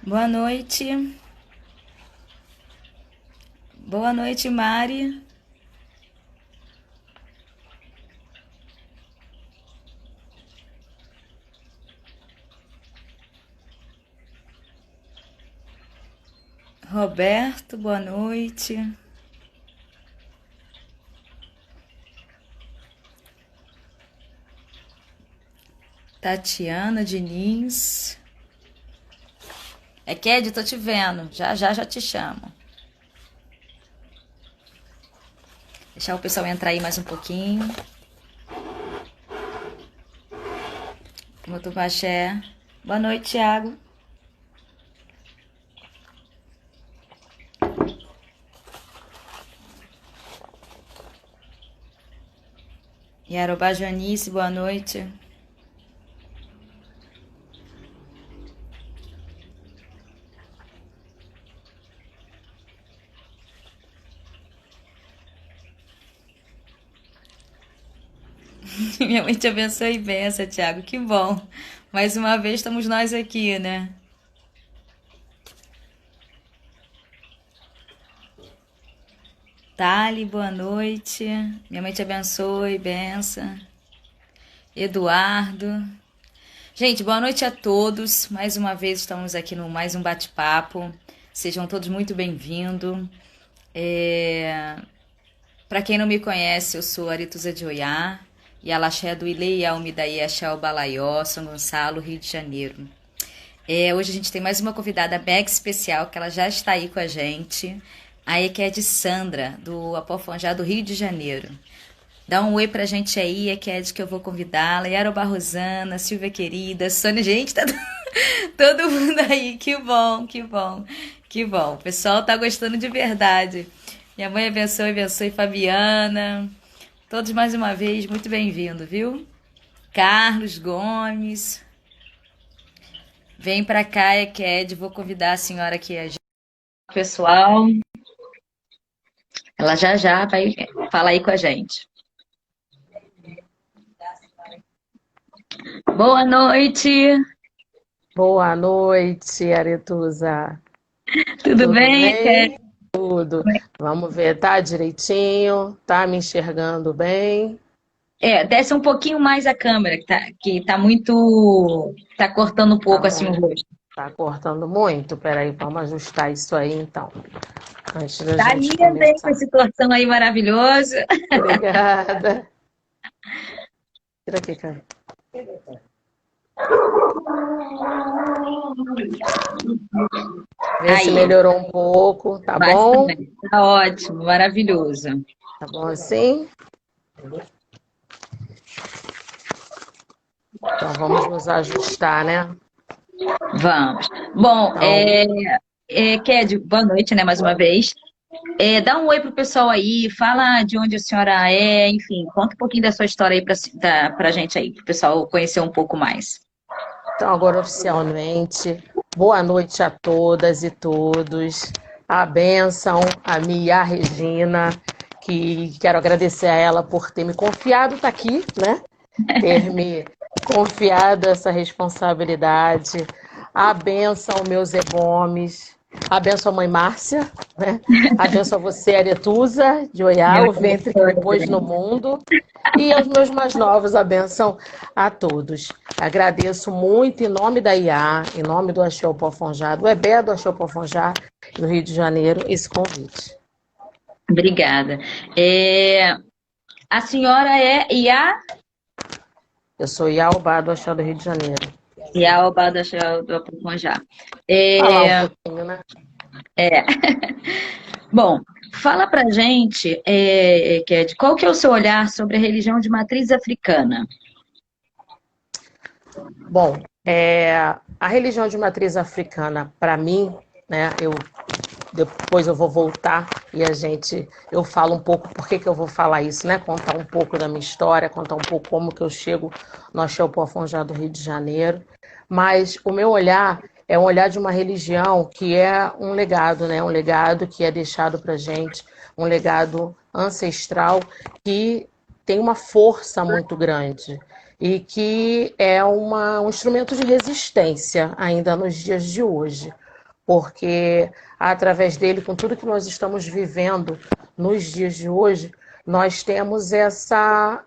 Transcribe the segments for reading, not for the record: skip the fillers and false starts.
Boa noite. Boa noite, Mari. Roberto, boa noite. Tatiana Diniz. É Ked, tô te vendo. Já te chamo. Deixar o pessoal entrar aí mais um pouquinho. Motopaché. Boa noite, Thiago. Yarobá Janice, boa noite. Minha mãe te abençoe e benção, Thiago. Que bom. Mais uma vez estamos nós aqui, né? Tali, boa noite. Minha mãe te abençoe, benção. Eduardo. Gente, boa noite a todos. Mais uma vez estamos aqui no mais um bate-papo. Sejam todos muito bem-vindos. Para quem não me conhece, eu sou Arituza de Oiá, e Alaxé do Ilê Almidaí Axé Balaió, São Gonçalo, Rio de Janeiro. Hoje a gente tem mais uma convidada mega especial, que ela já está aí com a gente. Aí que é de Sandra, do Apofonjá do Rio de Janeiro. Dá um oi pra gente aí, é que é de que eu vou convidá-la. Yaroba Rosana, Silvia querida, Sônia, gente, tá todo mundo aí. Que bom, que bom, que bom. O pessoal tá gostando de verdade. Minha mãe abençoe, abençoe Fabiana. Todos mais uma vez, muito bem-vindo, viu? Carlos Gomes. Vem pra cá, é Ked, vou convidar a senhora aqui, a gente. Pessoal, ela já vai falar aí com a gente. Boa noite, Boa noite, Aretusa. tudo Tudo bem, Ked? bem? Tudo. Vamos ver, tá direitinho? Tá me enxergando bem? Desce um pouquinho mais a câmera, que tá muito. Tá cortando um Tá pouco assim o bom. rosto. Tá cortando muito? Peraí, vamos ajustar isso aí então, antes da Tá gente linda, hein, com começar. esse tortão aí maravilhoso. Obrigada. Tira aqui, cara. Vê se Aí, melhorou um pouco, tá bom? bastante. Tá ótimo, maravilhoso. Tá bom assim? Então vamos nos ajustar, né? Vamos. Bom, Então, Ked, boa noite, né, mais uma vez. Dá um oi pro pessoal aí, fala de onde a senhora é, enfim, conta um pouquinho da sua história aí pra gente aí, pro pessoal conhecer um pouco mais. Então, agora oficialmente, boa noite a todas e todos. A bênção, a Mia Regina, que quero agradecer a ela por ter me confiado, tá aqui, né? Ter me confiado essa responsabilidade. A bênção, meus Zé Gomes. A bênção, a mãe Márcia, né? A bênção a você, Aretusa, de Oiá, Meu o ventre que me pôs no mundo. E aos meus mais novos, a bênção a todos. Agradeço muito em nome da IA, em nome do Axé Pofonjá, do EBE do Axé Pofonjá, do Rio de Janeiro, esse convite. Obrigada. A senhora é Eu sou Iaubá do Axé do Rio de Janeiro. Iauba do Apuconjá. Falar um É, pouquinho, né? é. Bom, fala pra gente, Ked, qual que é o seu olhar sobre a religião de matriz africana? Bom, a religião de matriz africana, para mim, né, depois eu vou voltar e eu falo um pouco por que eu vou falar isso, né? Contar um pouco da minha história, contar um pouco como que eu chego no Axé Pofonjá do Rio de Janeiro. Mas o meu olhar é um olhar de uma religião que é um legado, né? Um legado que é deixado para gente, um legado ancestral que tem uma força muito grande e que é um instrumento de resistência ainda nos dias de hoje. porque através dele, com tudo que nós estamos vivendo nos dias de hoje, nós temos essa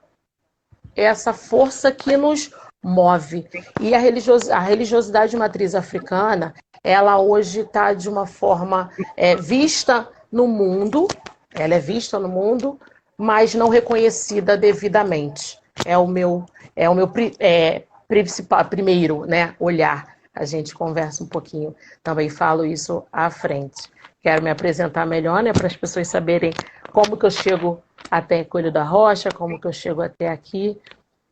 força que nos move. E a religiosidade de matriz africana, ela hoje está de uma forma vista no mundo, ela é vista no mundo, mas não reconhecida devidamente. Principal, primeiro, né, olhar. A gente conversa um pouquinho, também falo isso à frente. Quero me apresentar melhor, né, para as pessoas saberem como que eu chego até Coelho da Rocha, como que eu chego até aqui,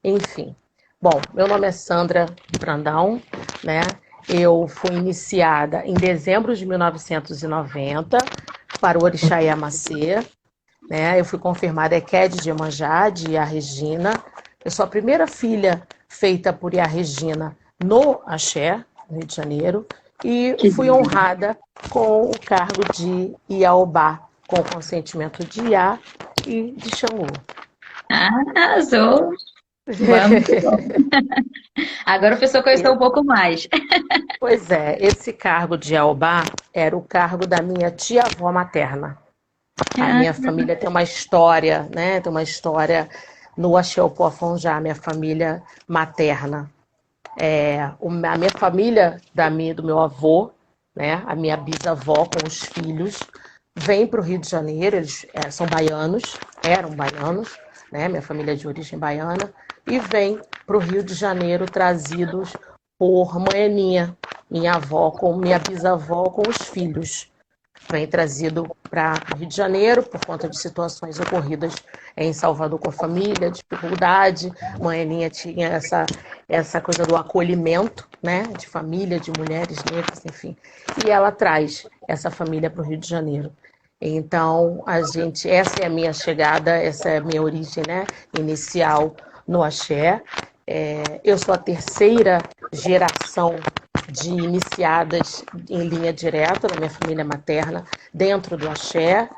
enfim. Bom, meu nome é Sandra Brandão, né? Eu fui iniciada em dezembro de 1990 para o Orixá Iamacê, né? Eu fui confirmada Ekede de Iemanjá, de Ia Regina. Eu sou a primeira filha feita por Ia Regina no Axé, no Rio de Janeiro, e fui honrada com o cargo de Iaobá, com o consentimento de Iá e de Xangô. Arrasou! Vamos. Agora a pessoa conheceu um pouco mais. Pois é, esse cargo de Iaobá era o cargo da minha tia-avó materna. A minha família tem uma história, né? Tem uma história no Axé Opoafonjá, minha família materna. A minha família do meu avô, né? A minha bisavó com os filhos, vem para o Rio de Janeiro, eles são baianos, eram baianos, né? Minha família é de origem baiana, e vem para o Rio de Janeiro trazidos por Moeninha, minha avó, com minha bisavó com os filhos. Vem trazido para o Rio de Janeiro por conta de situações ocorridas em Salvador com a família, dificuldade. Moeninha tinha essa coisa do acolhimento, né, de família, de mulheres negras, enfim. E ela traz essa família para o Rio de Janeiro. Então, essa é a minha chegada, essa é a minha origem, né, inicial no Axé. Eu sou a terceira geração de iniciadas em linha direta na minha família materna dentro do Axé.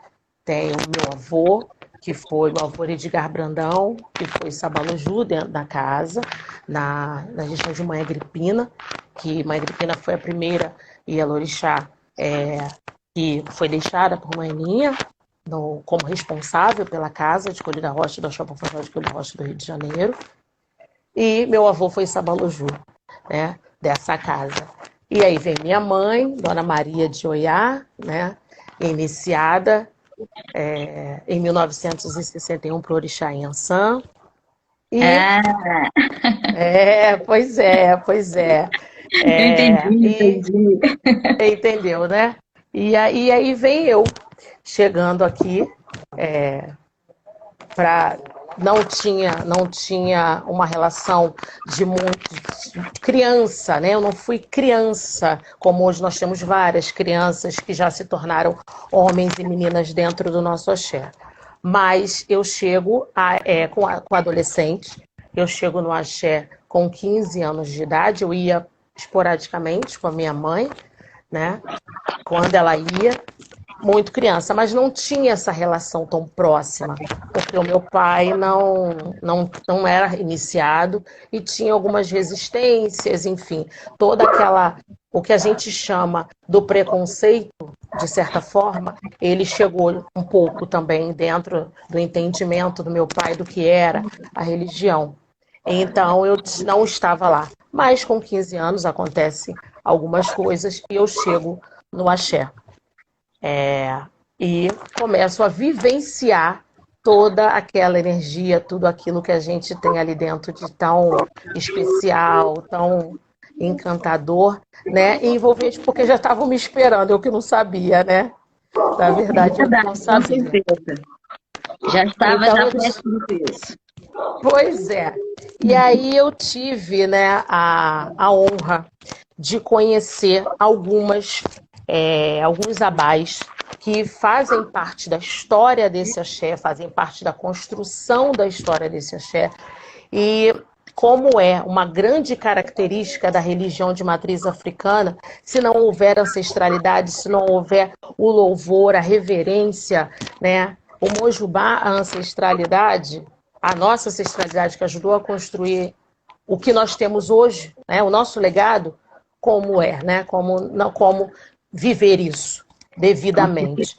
Tenho meu avô, que foi meu avô Edgar Brandão, que foi Sabaloju dentro da casa, na região de Mãe Agripina, que Mãe Agripina foi a primeira Ielorixá que foi deixada por Moeninha como responsável pela casa de Coelho da Rocha, do Axé Opoafonjá de Coelho da Rocha do Rio de Janeiro. E meu avô foi Sabaloju, né, dessa casa. E aí vem minha mãe, Dona Maria de Oiá, né, iniciada em 1961 para o Orixá Inhansã. Pois é. Eu entendi. Entendeu, né? E aí vem eu chegando aqui para não tinha uma relação de criança, né? Eu não fui criança, como hoje nós temos várias crianças que já se tornaram homens e meninas dentro do nosso axé. Mas eu chego com adolescente, eu chego no axé com 15 anos de idade, eu ia esporadicamente com a minha mãe, né? Quando ela ia, muito criança, mas não tinha essa relação tão próxima, porque o meu pai não era iniciado e tinha algumas resistências, enfim, o que a gente chama do preconceito, de certa forma, ele chegou um pouco também dentro do entendimento do meu pai do que era a religião. Então, eu não estava lá. Mas com 15 anos acontecem algumas coisas e eu chego no axé. E começo a vivenciar toda aquela energia, tudo aquilo que a gente tem ali dentro de tão especial, tão encantador, né? E envolvente, porque já estavam me esperando, eu que não sabia, né? Na verdade, eu não sabia. Com certeza. Já estava Então, prestando isso. Pois é. E aí eu tive, né, a honra de conhecer alguns abás que fazem parte da história desse axé, fazem parte da construção da história desse axé. E como é uma grande característica da religião de matriz africana, se não houver ancestralidade, se não houver o louvor, a reverência, né, o mojubá, a ancestralidade, a nossa ancestralidade que ajudou a construir o que nós temos hoje, né, o nosso legado, como né, como viver isso devidamente.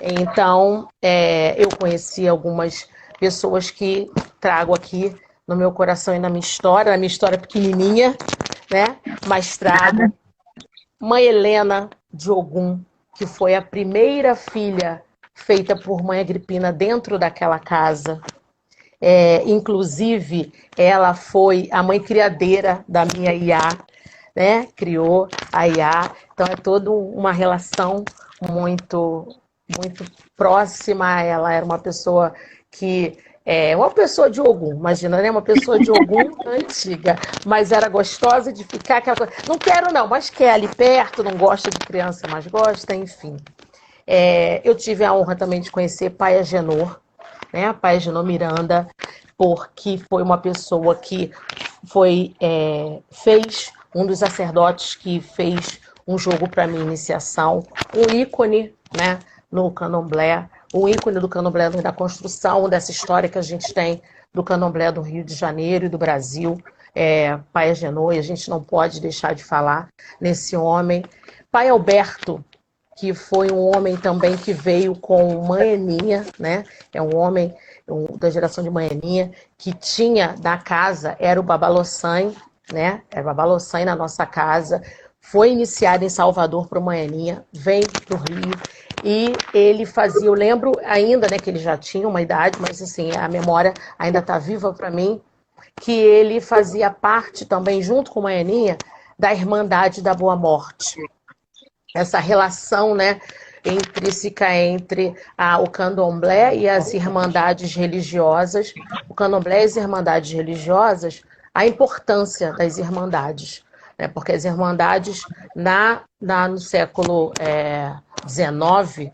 Então, eu conheci algumas pessoas que trago aqui no meu coração e na minha história pequenininha, né? Mas trago Mãe Helena de Ogum, que foi a primeira filha feita por Mãe Agripina dentro daquela casa. Inclusive, ela foi a mãe criadeira da minha Iá, né? Criou a Iá. Então, é toda uma relação muito, muito próxima. Ela era uma pessoa que uma pessoa de Ogum, imagina, né? Uma pessoa de Ogum antiga, mas era gostosa de ficar aquela coisa. Não quero não, mas quer ali perto, não gosta de criança, mas gosta, enfim. Eu tive a honra também de conhecer Pai Agenor, né? Pai Agenor Miranda, porque foi uma pessoa que fez um dos sacerdotes que fez um jogo para minha iniciação, um ícone, né, no candomblé, o ícone do candomblé da construção dessa história que a gente tem do candomblé do Rio de Janeiro e do Brasil, Pai Agenor, e a gente não pode deixar de falar nesse homem. Pai Alberto, que foi um homem também que veio com Mãe Aninha, né? É um homem da geração de Mãe Aninha, que tinha na casa, era o Babalossan, né? Era o Babalossan na nossa casa, foi iniciado em Salvador para Mãe Aninha, vem para o Rio, e ele fazia, eu lembro ainda, né, que ele já tinha uma idade, mas assim, a memória ainda está viva para mim, que ele fazia parte também, junto com Mãe Aninha, da Irmandade da Boa Morte. Essa relação, né, intrínseca entre o candomblé e as irmandades religiosas, o candomblé e as irmandades religiosas, a importância das irmandades, né, porque as irmandades no século XIX,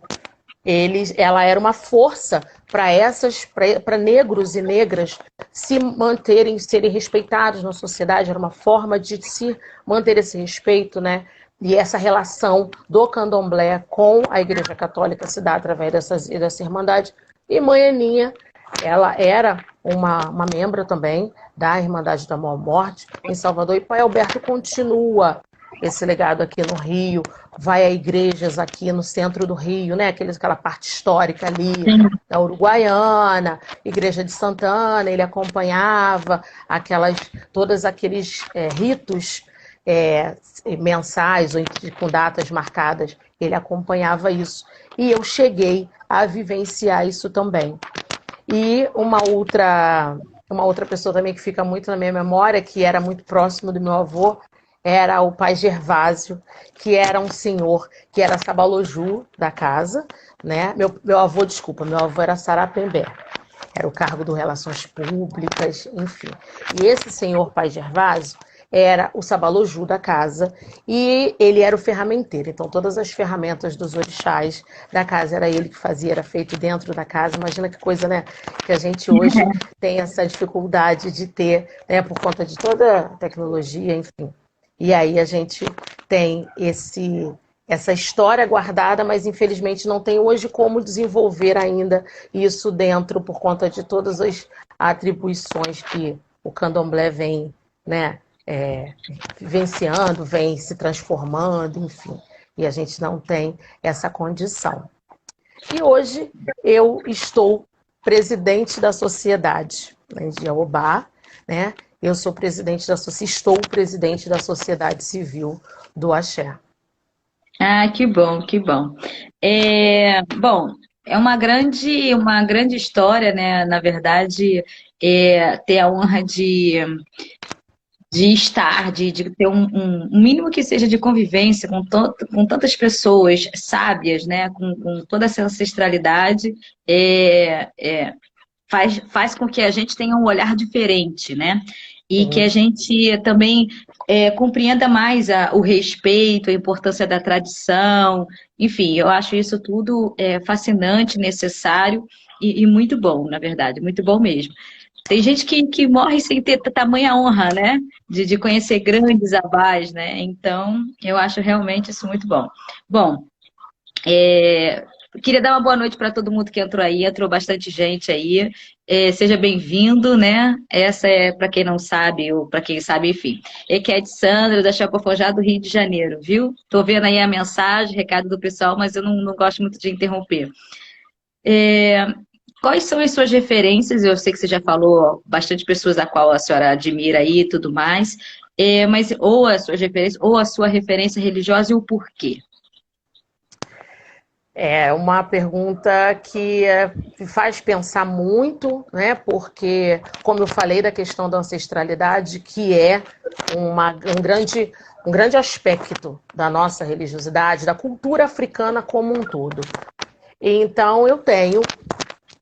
ela era uma força para negros e negras se manterem, serem respeitados na sociedade, era uma forma de se manter esse respeito, né? E essa relação do candomblé com a Igreja Católica se dá através dessa irmandade. E Mãe Aninha, ela era uma membro também da Irmandade da Boa Morte em Salvador. E Pai Alberto continua esse legado aqui no Rio, vai a igrejas aqui no centro do Rio, né? Aquela parte histórica ali, da Uruguaiana, Igreja de Santana, ele acompanhava todos aqueles ritos mensais ou com datas marcadas, ele acompanhava isso. E eu cheguei a vivenciar isso também. E uma outra pessoa também que fica muito na minha memória, que era muito próximo do meu avô, era o pai Gervásio, que era um senhor que era sabaloju da casa, né? Meu avô era Sarapembé. Era o cargo do Relações Públicas, enfim. E esse senhor pai Gervásio era o sabaloju da casa e ele era o ferramenteiro. Então, todas as ferramentas dos orixás da casa era ele que fazia, era feito dentro da casa. Imagina que coisa, né? Que a gente hoje tem essa dificuldade de ter, né? Por conta de toda a tecnologia, enfim. E aí a gente tem essa história guardada, mas infelizmente não tem hoje como desenvolver ainda isso dentro por conta de todas as atribuições que o candomblé vem, né, vivenciando, vem se transformando, enfim. E a gente não tem essa condição. E hoje eu estou presidente da sociedade, né, de Iauá, né? Eu sou estou presidente da Sociedade Civil do Axé. Ah, que bom, que bom. Bom, é uma grande história, né? Na verdade, ter a honra de estar, de ter um mínimo que seja de convivência com tantas pessoas sábias, né? Com toda essa ancestralidade, faz com que a gente tenha um olhar diferente, né? E que a gente também compreenda mais o respeito, a importância da tradição. Enfim, eu acho isso tudo fascinante, necessário e muito bom, na verdade, muito bom mesmo. Tem gente que morre sem ter tamanha honra, né? De conhecer grandes abás, né? Então, eu acho realmente isso muito bom. Bom, Queria dar uma boa noite para todo mundo que entrou aí, entrou bastante gente aí. Seja bem-vindo, né? Essa é para quem não sabe, ou para quem sabe, enfim. Equete Sandra, da Chapecó do Rio de Janeiro, viu? Tô vendo aí a mensagem, recado do pessoal, mas eu não gosto muito de interromper. É, Quais são as suas referências? Eu sei que você já falou bastante pessoas a qual a senhora admira aí e tudo mais, mas ou as suas referências, ou a sua referência religiosa e o porquê. É uma pergunta que faz pensar muito, né? Porque, como eu falei da questão da ancestralidade, que é um grande aspecto da nossa religiosidade, da cultura africana como um todo. Então, eu tenho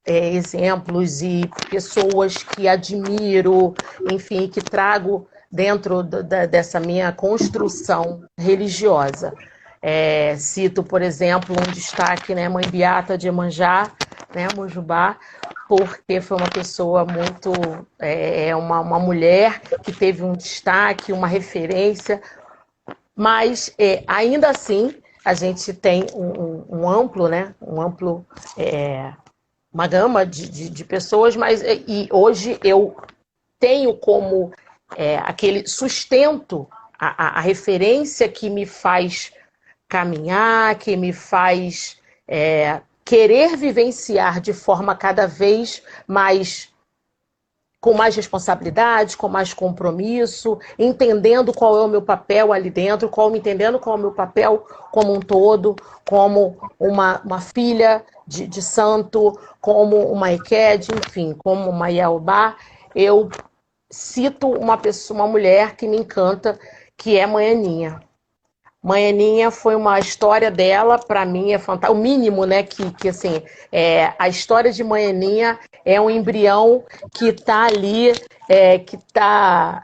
exemplos e pessoas que admiro, enfim, que trago dentro dessa minha construção religiosa. Cito, por exemplo, um destaque, né, Mãe Beata de Iemanjá, né, Mojubá, porque foi uma pessoa muito, uma mulher que teve um destaque, uma referência, mas ainda assim a gente tem um amplo, né, uma gama de pessoas, mas e hoje eu tenho como aquele sustento, a referência que me faz caminhar, que me faz querer vivenciar de forma cada vez mais com mais responsabilidade, com mais compromisso, entendendo qual é o meu papel ali dentro, entendendo qual é o meu papel como um todo, como uma filha de santo, como uma Eked, enfim, como uma Yaobá. Eu cito uma mulher que me encanta, que é Mãe Aninha. Mãe Aninha foi uma história dela, para mim é fantástico. O mínimo, né, que assim, a história de Mãe Aninha é um embrião que está ali,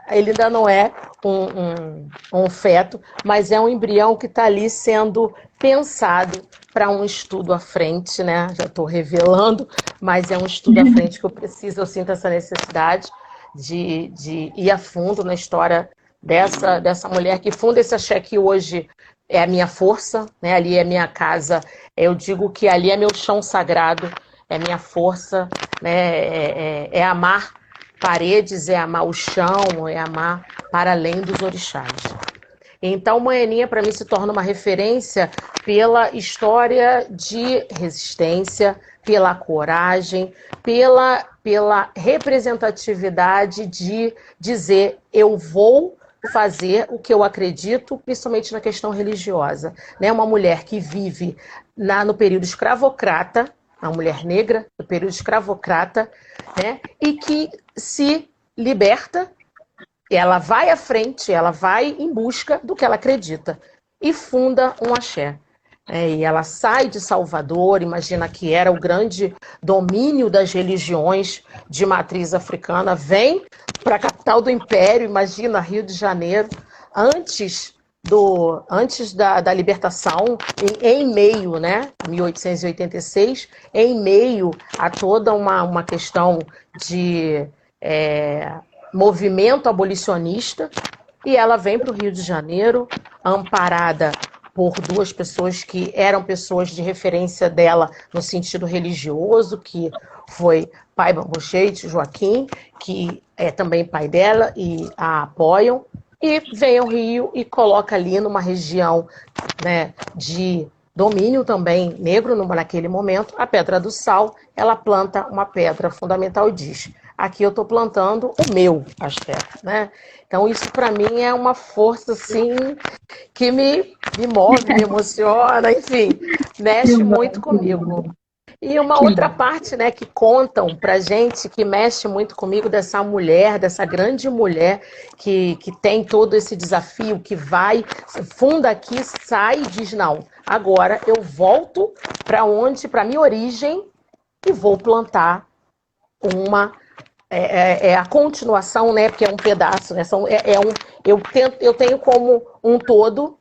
ele ainda não é um feto, mas é um embrião que está ali sendo pensado para um estudo à frente, né? Já estou revelando, mas é um estudo à frente que eu sinto essa necessidade de ir a fundo na história dessa mulher que funda esse axé que hoje é a minha força, né? Ali é a minha casa. Eu digo que ali é meu chão sagrado, é minha força, né? É amar paredes, é amar o chão, é amar para além dos orixás. Então, Moeninha, para mim, se torna uma referência pela história de resistência, pela coragem, pela representatividade de dizer eu vou fazer o que eu acredito, principalmente na questão religiosa. Né? Uma mulher que vive no período escravocrata, uma mulher negra no período escravocrata, né? E que se liberta, ela vai à frente, ela vai em busca do que ela acredita e funda um axé. E ela sai de Salvador, imagina que era o grande domínio das religiões de matriz africana, vem para a capital do Império, imagina Rio de Janeiro, antes da libertação, em meio, né, 1886, em meio a toda uma questão de movimento abolicionista, e ela vem para o Rio de Janeiro, amparada por duas pessoas que eram pessoas de referência dela no sentido religioso, que foi pai Bambochete, Joaquim, que é também pai dela e a apoiam, e vem ao Rio e coloca ali numa região, né, de domínio também negro naquele momento, a Pedra do Sal. Ela planta uma pedra fundamental e diz: aqui eu estou plantando o meu axé, né? Então isso para mim é uma força assim que me move, me emociona, enfim, mexe muito comigo. E uma outra parte, né, que contam pra gente, que mexe muito comigo, dessa mulher, dessa grande mulher que tem todo esse desafio, que vai, funda aqui, sai e diz: não, agora eu volto para minha origem e vou plantar a continuação, né, porque é um pedaço, né, eu tenho como um todo,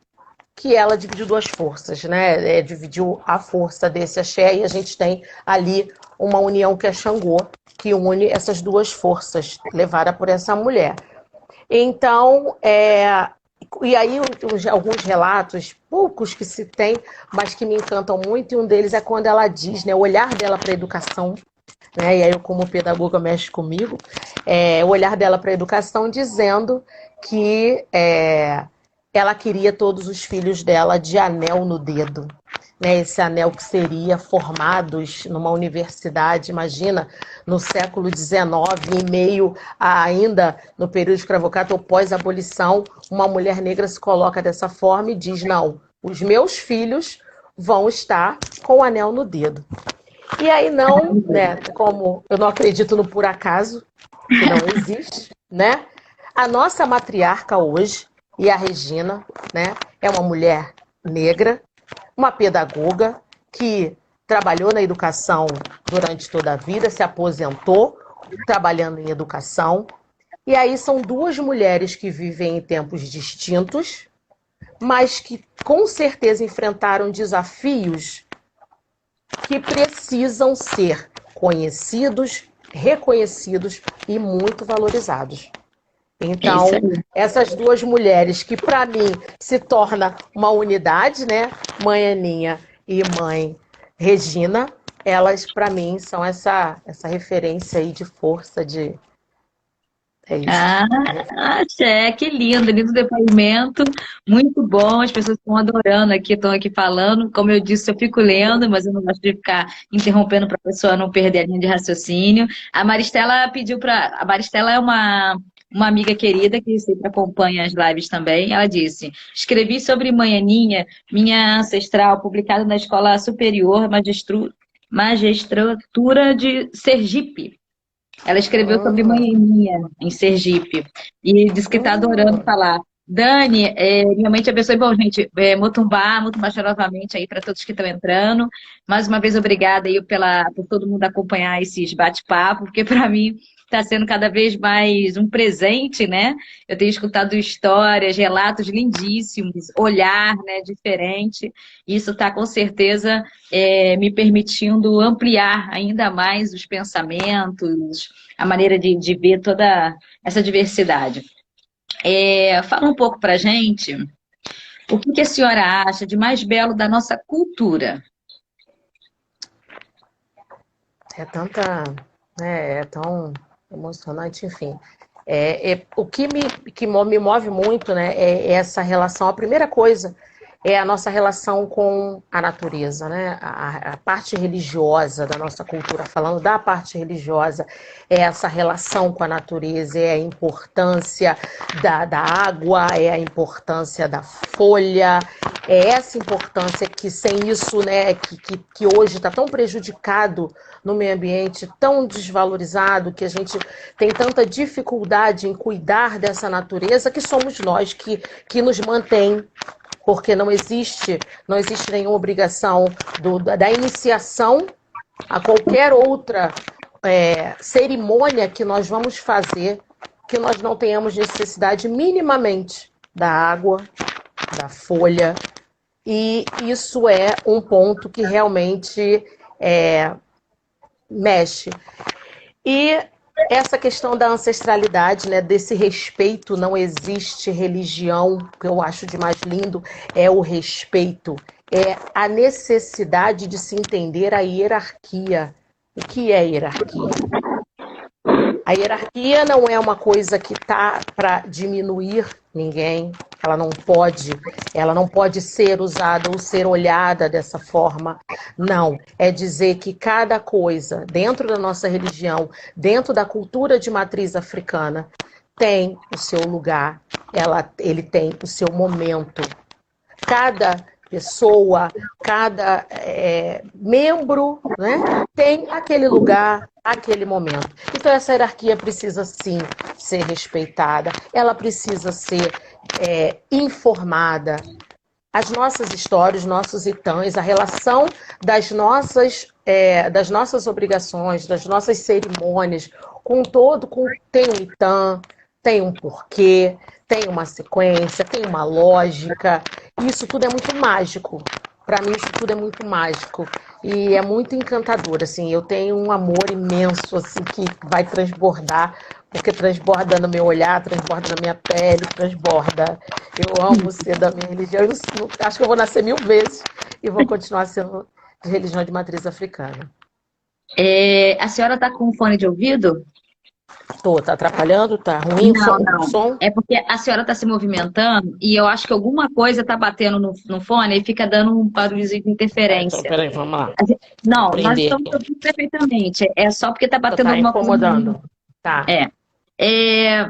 que ela dividiu duas forças, né? Dividiu a força desse axé e a gente tem ali uma união que é Xangô, que une essas duas forças, levada por essa mulher. Então, e aí alguns relatos, poucos que se tem, mas que me encantam muito, e um deles é quando ela diz, né, o olhar dela para a educação, né, e aí eu como pedagoga mexe comigo, o olhar dela para a educação dizendo que ela queria todos os filhos dela de anel no dedo. Né, esse anel que seria formados numa universidade, imagina, no século XIX, em meio a, ainda no período escravocrata ou pós-abolição, uma mulher negra se coloca dessa forma e diz, não, os meus filhos vão estar com o anel no dedo. E aí não, né, como eu não acredito no por acaso, que não existe, né, a nossa matriarca hoje, e a Regina, né, é uma mulher negra, uma pedagoga que trabalhou na educação durante toda a vida, se aposentou trabalhando em educação. E aí são duas mulheres que vivem em tempos distintos, mas que com certeza enfrentaram desafios que precisam ser conhecidos, reconhecidos e muito valorizados. Então, essas duas mulheres que, para mim, se torna uma unidade, né? Mãe Aninha e mãe Regina, elas, para mim, são essa referência aí de força, de... É isso. Axé, que lindo, lindo depoimento, muito bom, as pessoas estão adorando aqui, estão aqui falando, como eu disse, eu fico lendo, mas eu não gosto de ficar interrompendo para a pessoa não perder a linha de raciocínio. A Maristela pediu para... A Maristela é uma amiga querida que sempre acompanha as lives também, ela disse, escrevi sobre Mãe Aninha, minha ancestral, publicado na Escola Superior Magistratura de Sergipe. Ela escreveu sobre Manhinha, em Sergipe, e disse que está adorando falar. Dani, minha mãe te abençoe. Bom, gente, Mutumbá novamente aí para todos que estão entrando. Mais uma vez, obrigada aí por todo mundo acompanhar esses bate-papos, porque para mim está sendo cada vez mais um presente, né? Eu tenho escutado histórias, relatos lindíssimos, olhar, né, diferente. Isso está com certeza me permitindo ampliar ainda mais os pensamentos, a maneira de ver toda essa diversidade. Fala um pouco para a gente o que a senhora acha de mais belo da nossa cultura. É tão emocionante, enfim. O que me move muito, né, é essa relação. A primeira coisa é a nossa relação com a natureza, né? A parte religiosa da nossa cultura, falando da parte religiosa, é essa relação com a natureza, é a importância da água, é a importância da folha, é essa importância que sem isso, né, que hoje está tão prejudicado no meio ambiente, tão desvalorizado, que a gente tem tanta dificuldade em cuidar dessa natureza, que somos nós que nos mantém, porque não existe nenhuma obrigação da iniciação a qualquer outra cerimônia que nós vamos fazer, que nós não tenhamos necessidade minimamente da água, da folha, e isso é um ponto que realmente mexe. E essa questão da ancestralidade, né, desse respeito, não existe religião, que eu acho de mais lindo, é o respeito, é a necessidade de se entender a hierarquia. O que é hierarquia? A hierarquia não é uma coisa que está para diminuir ninguém, ela não pode ser usada ou ser olhada dessa forma. Não, é dizer que cada coisa dentro da nossa religião, dentro da cultura de matriz africana, tem o seu lugar, ele tem o seu momento. Cada pessoa, cada membro, né, tem aquele lugar, aquele momento. Então essa hierarquia precisa sim ser respeitada, ela precisa ser informada. As nossas histórias, nossos itãs, a relação das nossas obrigações, das nossas cerimônias, tem um itã, tem um porquê, tem uma sequência, tem uma lógica. Isso tudo é muito mágico. Para mim, isso tudo é muito mágico. e é muito encantador, assim, eu tenho um amor imenso, assim, que vai transbordar, porque transborda no meu olhar, transborda na minha pele, transborda. Eu amo ser da minha religião, acho que eu vou nascer 1000 vezes e vou continuar sendo de religião de matriz africana. A senhora está com fone de ouvido? Tá atrapalhando? Tá ruim Não, o não. som? É porque a senhora está se movimentando e eu acho que alguma coisa está batendo no fone e fica dando um barulhozinho de Então, interferência. peraí, vamos lá. Vou Não, nós prender estamos aqui. ouvindo perfeitamente. É só porque está batendo Tá alguma coisa no. incomodando. Tá. É.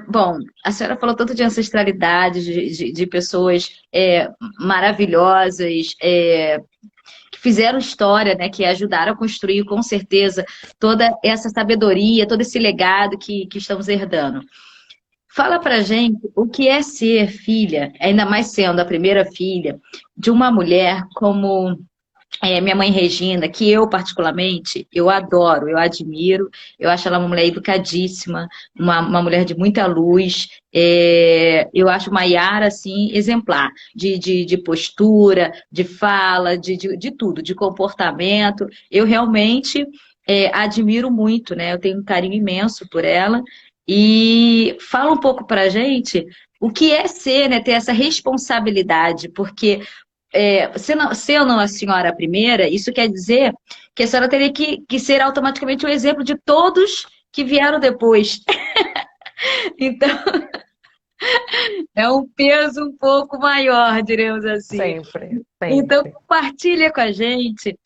Bom, a senhora falou tanto de ancestralidade, de pessoas maravilhosas, que fizeram história, né, que ajudaram a construir, com certeza, toda essa sabedoria, todo esse legado que estamos herdando. Fala pra gente o que é ser filha, ainda mais sendo a primeira filha, de uma mulher como minha mãe Regina, que eu particularmente, eu adoro, eu admiro, eu acho ela uma mulher educadíssima, uma mulher de muita luz, eu acho Maiara, assim, exemplar, de postura, de fala, de tudo, de comportamento, eu realmente admiro muito, né, eu tenho um carinho imenso por ela, e fala um pouco pra gente o que é ser, né, ter essa responsabilidade, porque sendo a senhora a primeira, isso quer dizer que a senhora teria que ser automaticamente o exemplo de todos que vieram depois. Então, é um peso um pouco maior, diremos assim. Sempre, Então, sempre. compartilha com a gente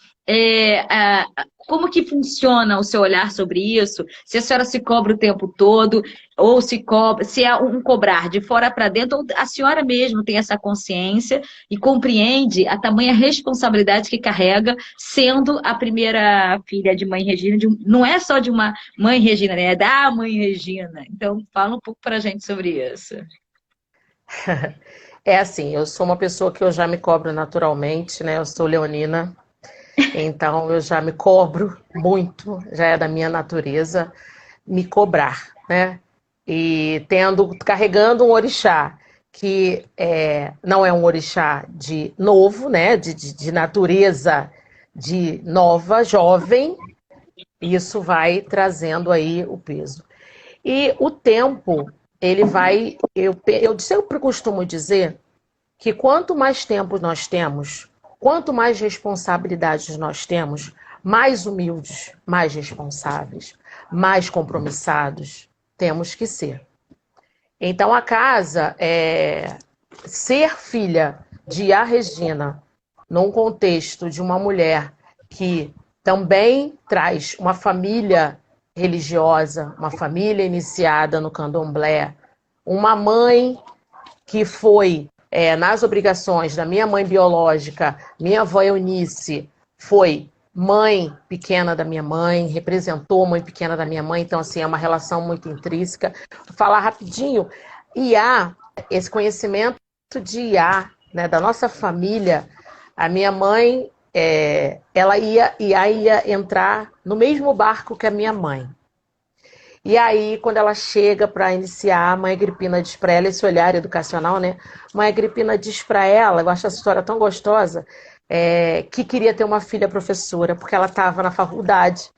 como que funciona o seu olhar sobre isso, se a senhora se cobra o tempo todo, ou se cobra, se é um cobrar de fora para dentro, ou a senhora mesmo tem essa consciência e compreende a tamanha responsabilidade que carrega, sendo a primeira filha de mãe Regina, não é só de uma mãe Regina, né? É da mãe Regina. Então, fala um pouco para a gente sobre isso. É assim, eu sou uma pessoa que eu já me cobro naturalmente, né? Eu sou leonina, então eu já me cobro muito, já é da minha natureza me cobrar, né? E carregando um orixá que não é um orixá de novo, né? De natureza de nova, jovem, isso vai trazendo aí o peso. E o tempo, ele vai. Eu sempre costumo dizer que quanto mais tempo nós temos, quanto mais responsabilidades nós temos, mais humildes, mais responsáveis, mais compromissados temos que ser. Então, a casa ser filha de A Regina, num contexto de uma mulher que também traz uma família religiosa, uma família iniciada no candomblé, uma mãe que foi nas obrigações da minha mãe biológica, minha avó Eunice foi mãe pequena da minha mãe, representou a mãe pequena da minha mãe, então assim, é uma relação muito intrínseca. Vou falar rapidinho, Iá, esse conhecimento de Iá, né, da nossa família, a minha mãe, Iá ia entrar no mesmo barco que a minha mãe. E aí, quando ela chega para iniciar, a mãe Agripina diz para ela, esse olhar educacional, né? Mãe Agripina diz para ela, eu acho essa história tão gostosa, que queria ter uma filha professora, porque ela estava na faculdade.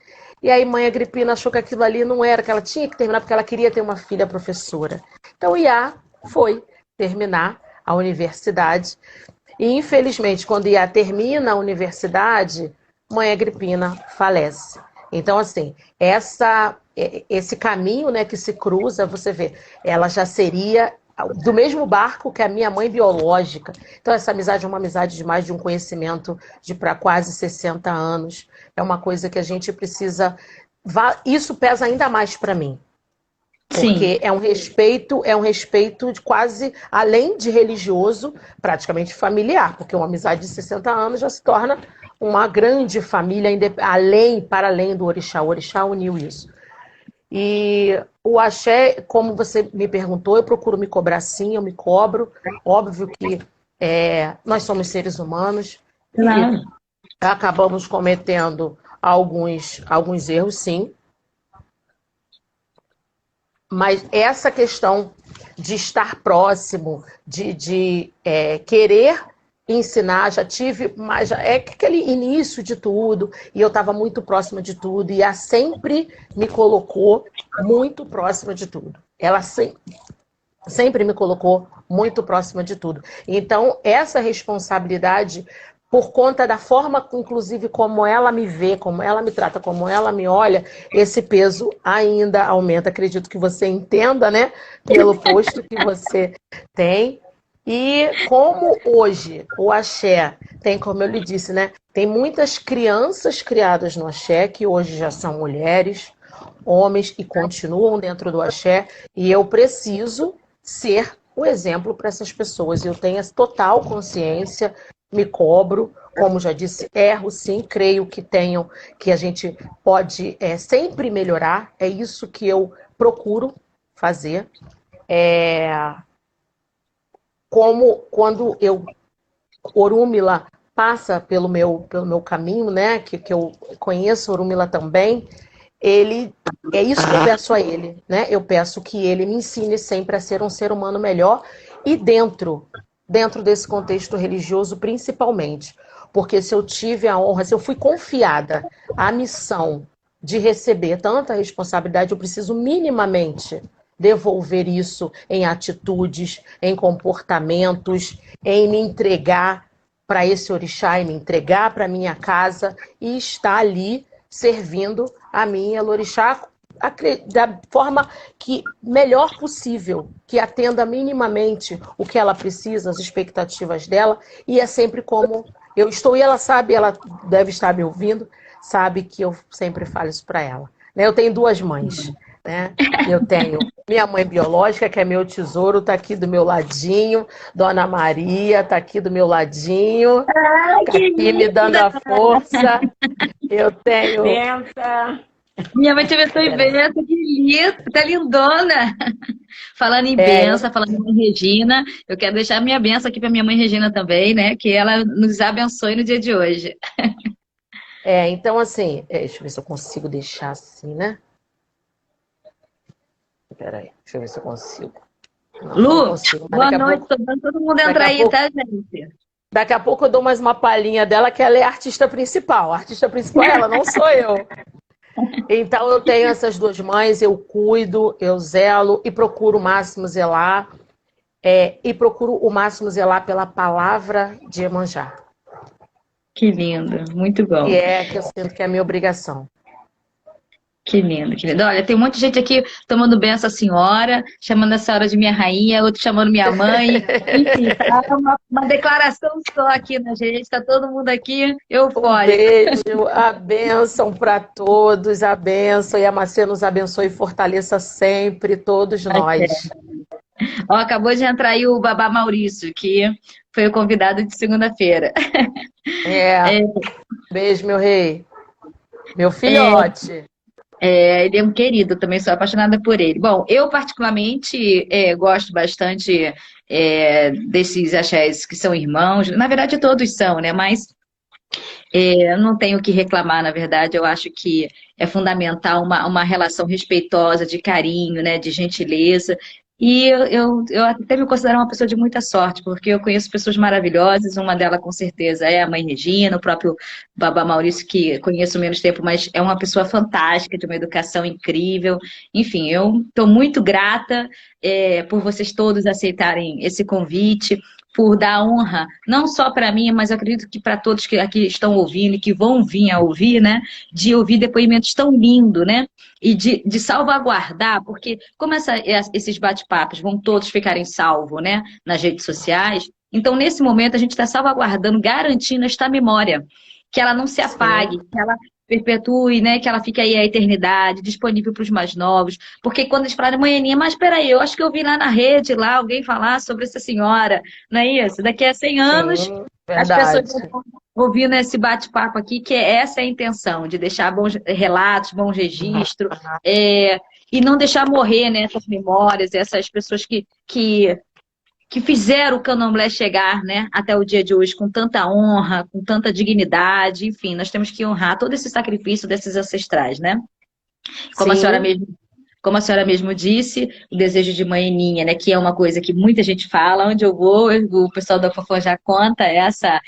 E aí, mãe Agripina achou que aquilo ali não era, que ela tinha que terminar, porque ela queria ter uma filha professora. Então, Iá foi terminar a universidade. E, infelizmente, quando Iá termina a universidade, mãe Agripina falece. Então, assim, esse caminho, né, que se cruza, você vê, ela já seria do mesmo barco que a minha mãe biológica. Então, essa amizade é uma amizade de mais de um conhecimento de para quase 60 anos. É uma coisa que a gente precisa. Isso pesa ainda mais para mim. Sim. Porque é um respeito de quase, além de religioso, praticamente familiar, porque uma amizade de 60 anos já se torna uma grande família, para além do orixá. O orixá uniu isso. E o axé, como você me perguntou, eu procuro me cobrar sim, eu me cobro. Óbvio que nós somos seres humanos e Claro. acabamos cometendo alguns erros, sim. Mas essa questão de estar próximo, de querer ensinar, já tive, mas é aquele início de tudo, e eu estava muito próxima de tudo, e ela sempre me colocou muito próxima de tudo. Ela sempre me colocou muito próxima de tudo. Então, essa responsabilidade, por conta da forma, inclusive, como ela me vê, como ela me trata, como ela me olha, esse peso ainda aumenta. Acredito que você entenda, né? Pelo posto que você tem. E como hoje o axé tem, como eu lhe disse, né? Tem muitas crianças criadas no axé, que hoje já são mulheres, homens, e continuam dentro do axé, e eu preciso ser o exemplo para essas pessoas. Eu tenho essa total consciência, me cobro, como já disse, erro sim, creio que a gente pode sempre melhorar, é isso que eu procuro fazer. Como quando Orúmila passa pelo meu caminho, né, que eu conheço Orúmila também, é isso que eu peço a ele, né? Eu peço que ele me ensine sempre a ser um ser humano melhor e dentro desse contexto religioso principalmente, porque se eu tive a honra, se eu fui confiada a missão de receber tanta responsabilidade, eu preciso minimamente devolver isso em atitudes, em comportamentos, em me entregar para esse orixá, em me entregar para minha casa e estar ali servindo a minha Elorixá da forma que melhor possível, que atenda minimamente o que ela precisa, as expectativas dela, e é sempre como eu estou, e ela sabe, ela deve estar me ouvindo, sabe que eu sempre falo isso para ela. Eu tenho duas mães, né? Eu tenho minha mãe biológica, que é meu tesouro, está aqui do meu ladinho, Dona Maria está aqui do meu ladinho, Ai, está que aqui me dando linda! a força. Eu tenho. Benção. Minha mãe te abençoe benção, que linda, tá lindona. Falando em benção, falando em mãe Regina, eu quero deixar minha benção aqui para minha mãe Regina também, né? Que ela nos abençoe no dia de hoje. Então assim, deixa eu ver se eu consigo deixar assim, né? Peraí, deixa eu ver se eu consigo. Não Lu, consigo, mas boa noite, tô dando todo mundo entrar aí, tá, gente? Daqui a pouco eu dou mais uma palhinha dela, que ela é a artista principal. A artista principal é ela, não sou eu. Então eu tenho essas duas mães, eu cuido, eu zelo e procuro o máximo zelar. E procuro o máximo zelar pela palavra de Iemanjá. Que lindo, muito bom. Que eu sinto que é a minha obrigação. Que lindo, que lindo. Olha, tem um monte de gente aqui tomando benção à senhora, chamando a senhora de minha rainha, outro chamando minha mãe. Enfim, tá uma declaração só aqui na gente, tá todo mundo aqui eufórico. Beijo, a bênção para todos, a bênção, e a Macê nos abençoe e fortaleça sempre, todos nós. Ó, acabou de entrar aí o Babá Maurício, que foi o convidado de segunda-feira. Beijo, meu rei. Meu filhote. Ele é um querido, também sou apaixonada por ele. Bom, eu particularmente gosto bastante desses axés que são irmãos. Na verdade, todos são, né? Mas eu não tenho o que reclamar, na verdade. Eu acho que é fundamental uma relação respeitosa, de carinho, né? De gentileza. E eu até me considero uma pessoa de muita sorte, porque eu conheço pessoas maravilhosas, uma delas com certeza é a mãe Regina, o próprio Babá Maurício, que conheço menos tempo, mas é uma pessoa fantástica, de uma educação incrível. Enfim, eu estou muito grata por vocês todos aceitarem esse convite, por dar honra, não só para mim, mas eu acredito que para todos que aqui estão ouvindo e que vão vir a ouvir, né? De ouvir depoimentos tão lindos, né? E de salvaguardar, porque como esses bate-papos vão todos ficarem salvos, né, nas redes sociais, então nesse momento a gente está salvaguardando, garantindo esta memória, que ela não se apague, que ela perpetue, né, que ela fique aí a eternidade, disponível para os mais novos, porque quando eles falarem, mãe Aninha, mas peraí, eu acho que eu vi lá na rede, lá alguém falar sobre essa senhora, não é isso? Daqui a 100 anos, as pessoas vão ouvindo esse bate-papo aqui, que essa é a intenção, de deixar bons relatos, bons registros, e não deixar morrer, né, essas memórias, essas pessoas que fizeram o candomblé chegar, né, até o dia de hoje com tanta honra, com tanta dignidade, enfim, nós temos que honrar todo esse sacrifício desses ancestrais, né? Como a senhora mesmo como a senhora mesmo disse, o desejo de manhinha, né, que é uma coisa que muita gente fala, onde eu vou, o pessoal da Fofã já conta essa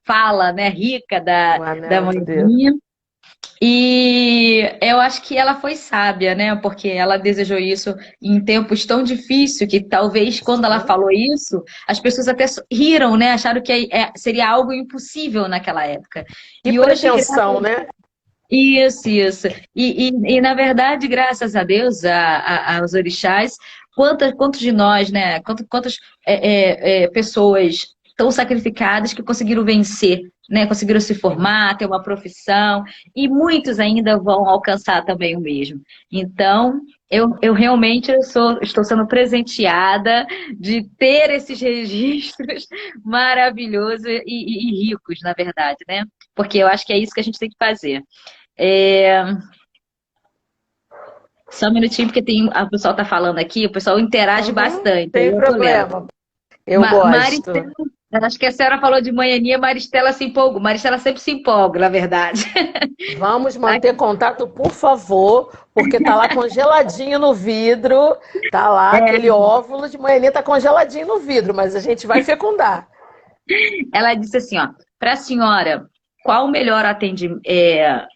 fala, né, rica O da anel do dedo. manhinha. E eu acho que ela foi sábia, né? Porque ela desejou isso em tempos tão difíceis que talvez quando ela Sim. falou isso, as pessoas até riram, né? Acharam que seria algo impossível naquela época. Que E hoje, pretensão, né? isso. E, na verdade, graças a Deus, aos orixás, quantos de nós, né? Quantas pessoas tão sacrificadas que conseguiram vencer, né? Conseguiram se Sim. formar, ter uma profissão, e muitos ainda vão alcançar também o mesmo. Então, eu realmente estou sendo presenteada de ter esses registros maravilhosos e ricos, na verdade, né? Porque eu acho que é isso que a gente tem que fazer. É, só um minutinho, porque o pessoal está falando aqui, o pessoal interage Uhum, bastante, aí tem eu tô lendo. problema. Eu gosto. Maristela, acho que a senhora falou de manhania, Maristela se empolgou. Maristela sempre se empolga, na verdade. Vamos manter contato, por favor, porque tá lá congeladinho no vidro. Tá lá aquele óvulo de manhã, tá congeladinho no vidro, mas a gente vai fecundar. Ela disse assim, ó, para a senhora, qual o melhor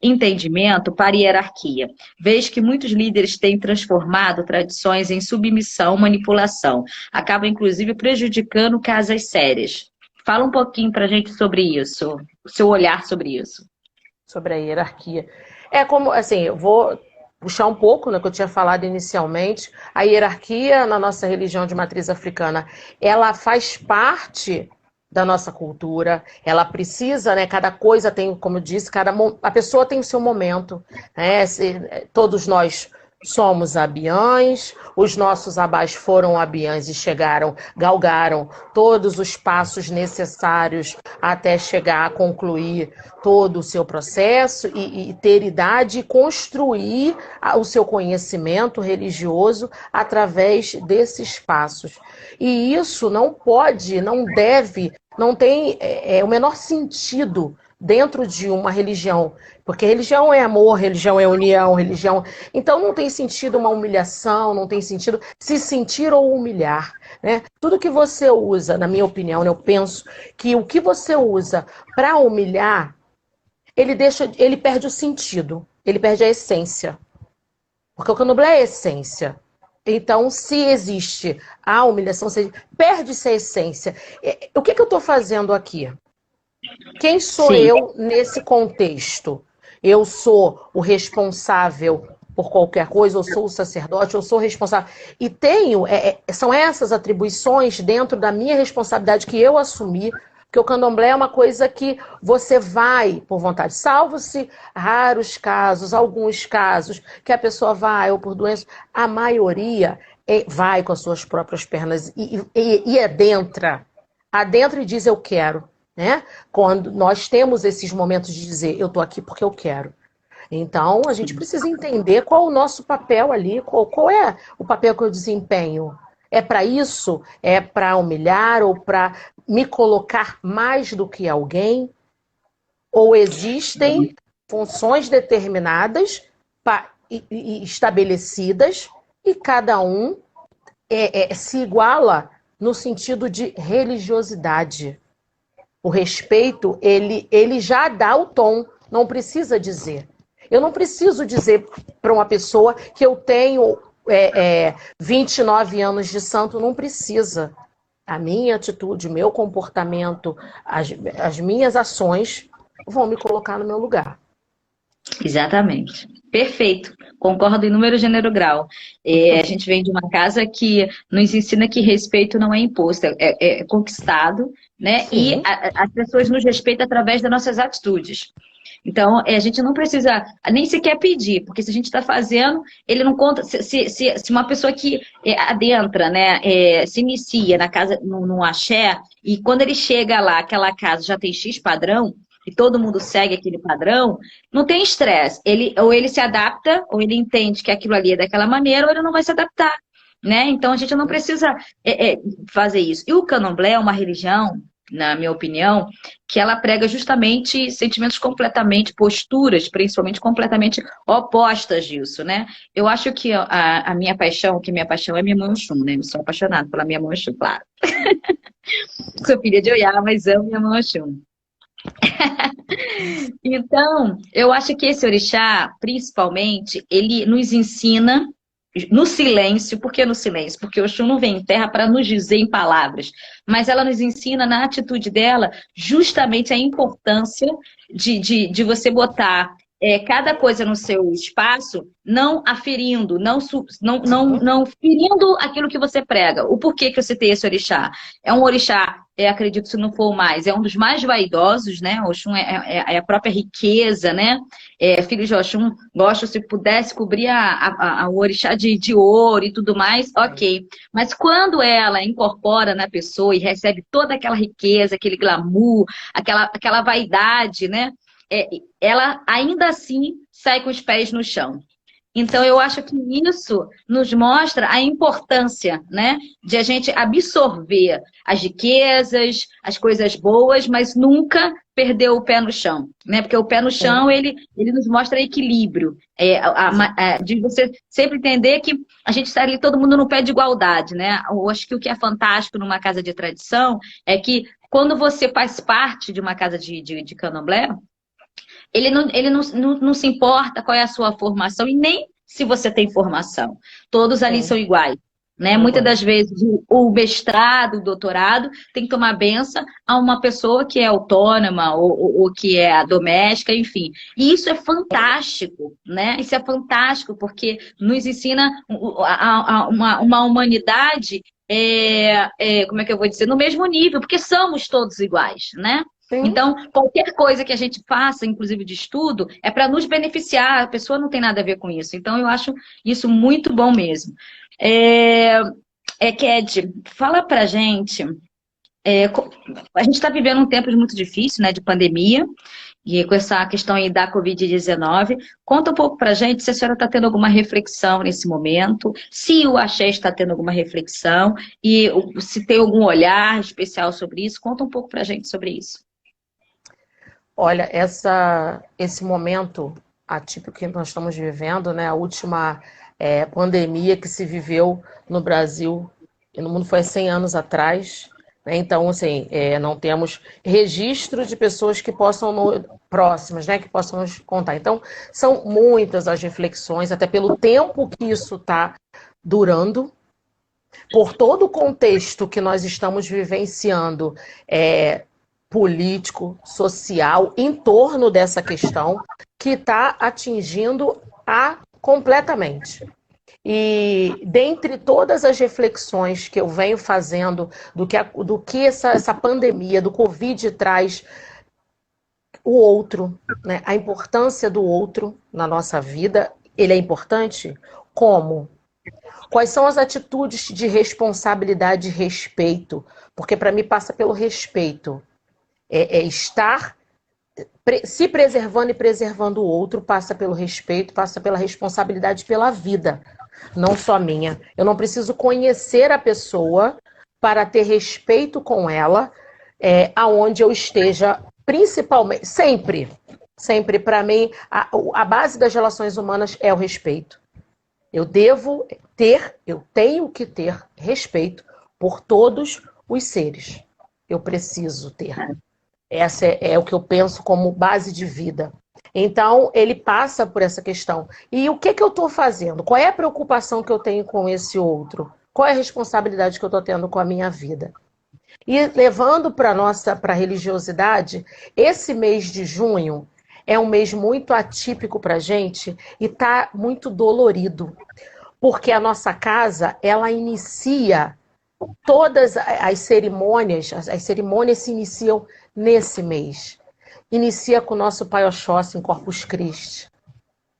entendimento para a hierarquia? Vejo que muitos líderes têm transformado tradições em submissão, manipulação. Acaba, inclusive, prejudicando casas sérias. Fala um pouquinho para a gente sobre isso, o seu olhar sobre isso. Sobre a hierarquia. É como, assim, eu vou puxar um pouco, né, que eu tinha falado inicialmente. A hierarquia na nossa religião de matriz africana, ela faz parte da nossa cultura, ela precisa, né, cada coisa tem, como eu disse, a pessoa tem o seu momento, né, todos nós somos abiães, os nossos abás foram abiães e galgaram todos os passos necessários até chegar a concluir todo o seu processo e ter idade e construir o seu conhecimento religioso através desses passos. E isso não pode, não deve, não tem o menor sentido dentro de uma religião, porque religião é amor, religião é união, religião. Então não tem sentido uma humilhação, não tem sentido se sentir ou humilhar, né? Tudo que você usa, na minha opinião, né, eu penso que o que você usa para humilhar, ele perde o sentido, ele perde a essência. Porque o candomblé é essência. Então, se existe a humilhação, perde-se a essência. O que eu estou fazendo aqui? Quem sou Sim, eu nesse contexto? Eu sou o responsável por qualquer coisa, eu sou o sacerdote, eu sou o responsável. E são essas atribuições dentro da minha responsabilidade que eu assumi, porque o candomblé é uma coisa que você vai por vontade, salvo-se raros casos, alguns casos, que a pessoa vai ou por doença, a maioria vai com as suas próprias pernas e adentra e diz eu quero. Né? Quando nós temos esses momentos de dizer eu estou aqui porque eu quero. Então, a gente precisa entender qual é o nosso papel ali, qual é o papel que eu desempenho. É para isso? É para humilhar ou para me colocar mais do que alguém? Ou existem funções determinadas e estabelecidas e cada um se iguala no sentido de religiosidade. O respeito, ele já dá o tom, não precisa dizer. Eu não preciso dizer para uma pessoa que eu tenho 29 anos de santo, não precisa. A minha atitude, o meu comportamento, as minhas ações vão me colocar no meu lugar. exatamente. Perfeito. Concordo em número, gênero, grau. A gente vem de uma casa que nos ensina que respeito não é imposto, é conquistado, né? E Sim, as pessoas nos respeitam através das nossas atitudes. Então, a gente não precisa nem sequer pedir, porque se a gente está fazendo, ele não conta. Se uma pessoa que adentra, né, se inicia na casa, no axé, e quando ele chega lá, aquela casa já tem X padrão, e todo mundo segue aquele padrão, não tem estresse. Ou ele se adapta, ou ele entende que aquilo ali é daquela maneira, ou ele não vai se adaptar. Né? Então a gente não precisa fazer isso. E o candomblé é uma religião na minha opinião, que ela prega justamente sentimentos completamente, posturas, principalmente completamente opostas disso, né? Eu acho que a minha paixão, que minha paixão é minha mãe Oxum, né? Eu sou apaixonada pela minha mãe Oxum, claro. Sou filha de Oiá, mas amo minha mãe Oxum. Então, eu acho que esse orixá, principalmente, ele nos ensina no silêncio. Por que no silêncio? Porque o Oxum não vem em terra para nos dizer em palavras, mas ela nos ensina na atitude dela justamente a importância de você botar cada coisa no seu espaço, não aferindo, não ferindo aquilo que você prega. O porquê que eu citei esse orixá? É um orixá, acredito se não for o mais, é um dos mais vaidosos, né? O Oxum é a própria riqueza, né? Filho de Oxum, gosto se pudesse cobrir o orixá de ouro e tudo mais, ok. Mas quando ela incorpora na pessoa e recebe toda aquela riqueza, aquele glamour, aquela vaidade, né? Ela ainda assim sai com os pés no chão. Então, eu acho que isso nos mostra a importância, né, de a gente absorver as riquezas, as coisas boas, mas nunca perder o pé no chão, né? Porque o pé no chão, ele nos mostra equilíbrio, de você sempre entender que a gente está ali todo mundo no pé de igualdade, né? Eu acho que o que é fantástico numa casa de tradição é que quando você faz parte de uma casa de candomblé, ele não se importa qual é a sua formação e nem se você tem formação. Todos ali Sim, são iguais. Né? são Muitas das iguais. vezes o mestrado, o doutorado, tem que tomar benção a uma pessoa que é autônoma ou que é a doméstica, enfim. E isso é fantástico, né? Isso é fantástico porque nos ensina uma humanidade, como é que eu vou dizer, no mesmo nível, porque somos todos iguais, né? Sim. Então, qualquer coisa que a gente faça, inclusive de estudo, é para nos beneficiar, a pessoa não tem nada a ver com isso. Então, eu acho isso muito bom mesmo. Ked, fala pra gente. A gente está vivendo um tempo muito difícil, né, de pandemia, e com essa questão aí da Covid-19. Conta um pouco pra gente se a senhora está tendo alguma reflexão nesse momento, se o Axé está tendo alguma reflexão, e se tem algum olhar especial sobre isso. Conta um pouco pra gente sobre isso. Olha, esse momento atípico que nós estamos vivendo, né? A última pandemia que se viveu no Brasil e no mundo foi há 100 anos atrás, né? Então, assim, não temos registro de pessoas que possam, próximas, né? Que possam nos contar. Então, são muitas as reflexões, até pelo tempo que isso está durando, por todo o contexto que nós estamos vivenciando, político, social, em torno dessa questão, que está atingindo completamente. E dentre todas as reflexões que eu venho fazendo do que essa pandemia do Covid traz, o outro, né? A importância do outro na nossa vida, ele é importante? Como? Quais são as atitudes de responsabilidade e respeito? Porque para mim passa pelo respeito. Estar se preservando e preservando o outro, passa pelo respeito, passa pela responsabilidade pela vida, não só minha. Eu não preciso conhecer a pessoa para ter respeito com ela, aonde eu esteja, principalmente, sempre para mim, a base das relações humanas é o respeito. Eu tenho que ter respeito por todos os seres. Eu preciso ter. Essa é o que eu penso como base de vida. Então, ele passa por essa questão. E o que eu estou fazendo? Qual é a preocupação que eu tenho com esse outro? Qual é a responsabilidade que eu estou tendo com a minha vida? E levando para a religiosidade, esse mês de junho é um mês muito atípico para a gente e está muito dolorido. Porque a nossa casa, ela inicia todas as cerimônias se iniciam nesse mês. Inicia com o nosso Pai Oxóssi em Corpus Christi,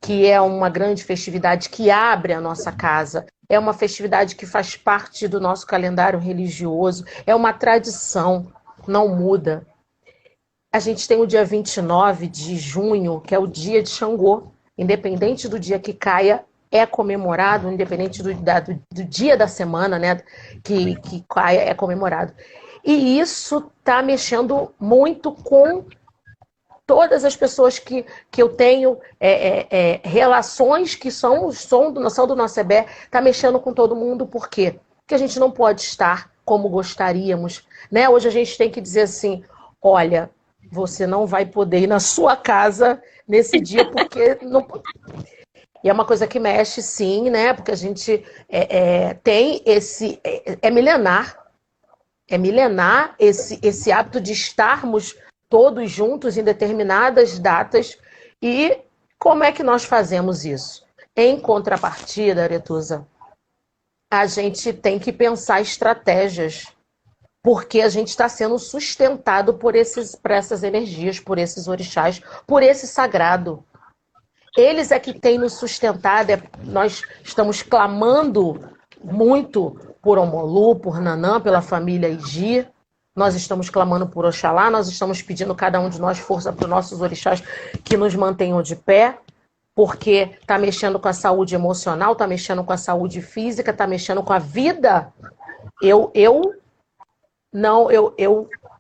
que é uma grande festividade que abre a nossa casa. É uma festividade que faz parte do nosso calendário religioso. É uma tradição, não muda. A gente tem o dia 29 de junho, que é o dia de Xangô. Independente do dia que caia, é comemorado, independente do dia da semana, né, que caia, é comemorado. E isso está mexendo muito com todas as pessoas que eu tenho relações que são do nosso EBE, está mexendo com todo mundo. Por quê? Porque a gente não pode estar como gostaríamos, né? Hoje a gente tem que dizer assim, olha, você não vai poder ir na sua casa nesse dia, porque não... E é uma coisa que mexe, sim, né? Porque a gente tem esse... É milenar esse hábito de estarmos todos juntos em determinadas datas. E como é que nós fazemos isso? Em contrapartida, Aretusa, a gente tem que pensar estratégias, porque a gente está sendo sustentado por essas energias, por esses orixás, por esse sagrado. Eles é que têm nos sustentado. Nós estamos clamando muito por Omolu, por Nanã, pela família Igi. Nós estamos clamando por Oxalá, nós estamos pedindo cada um de nós força para os nossos orixás que nos mantenham de pé, porque está mexendo com a saúde emocional, está mexendo com a saúde física, está mexendo com a vida. Eu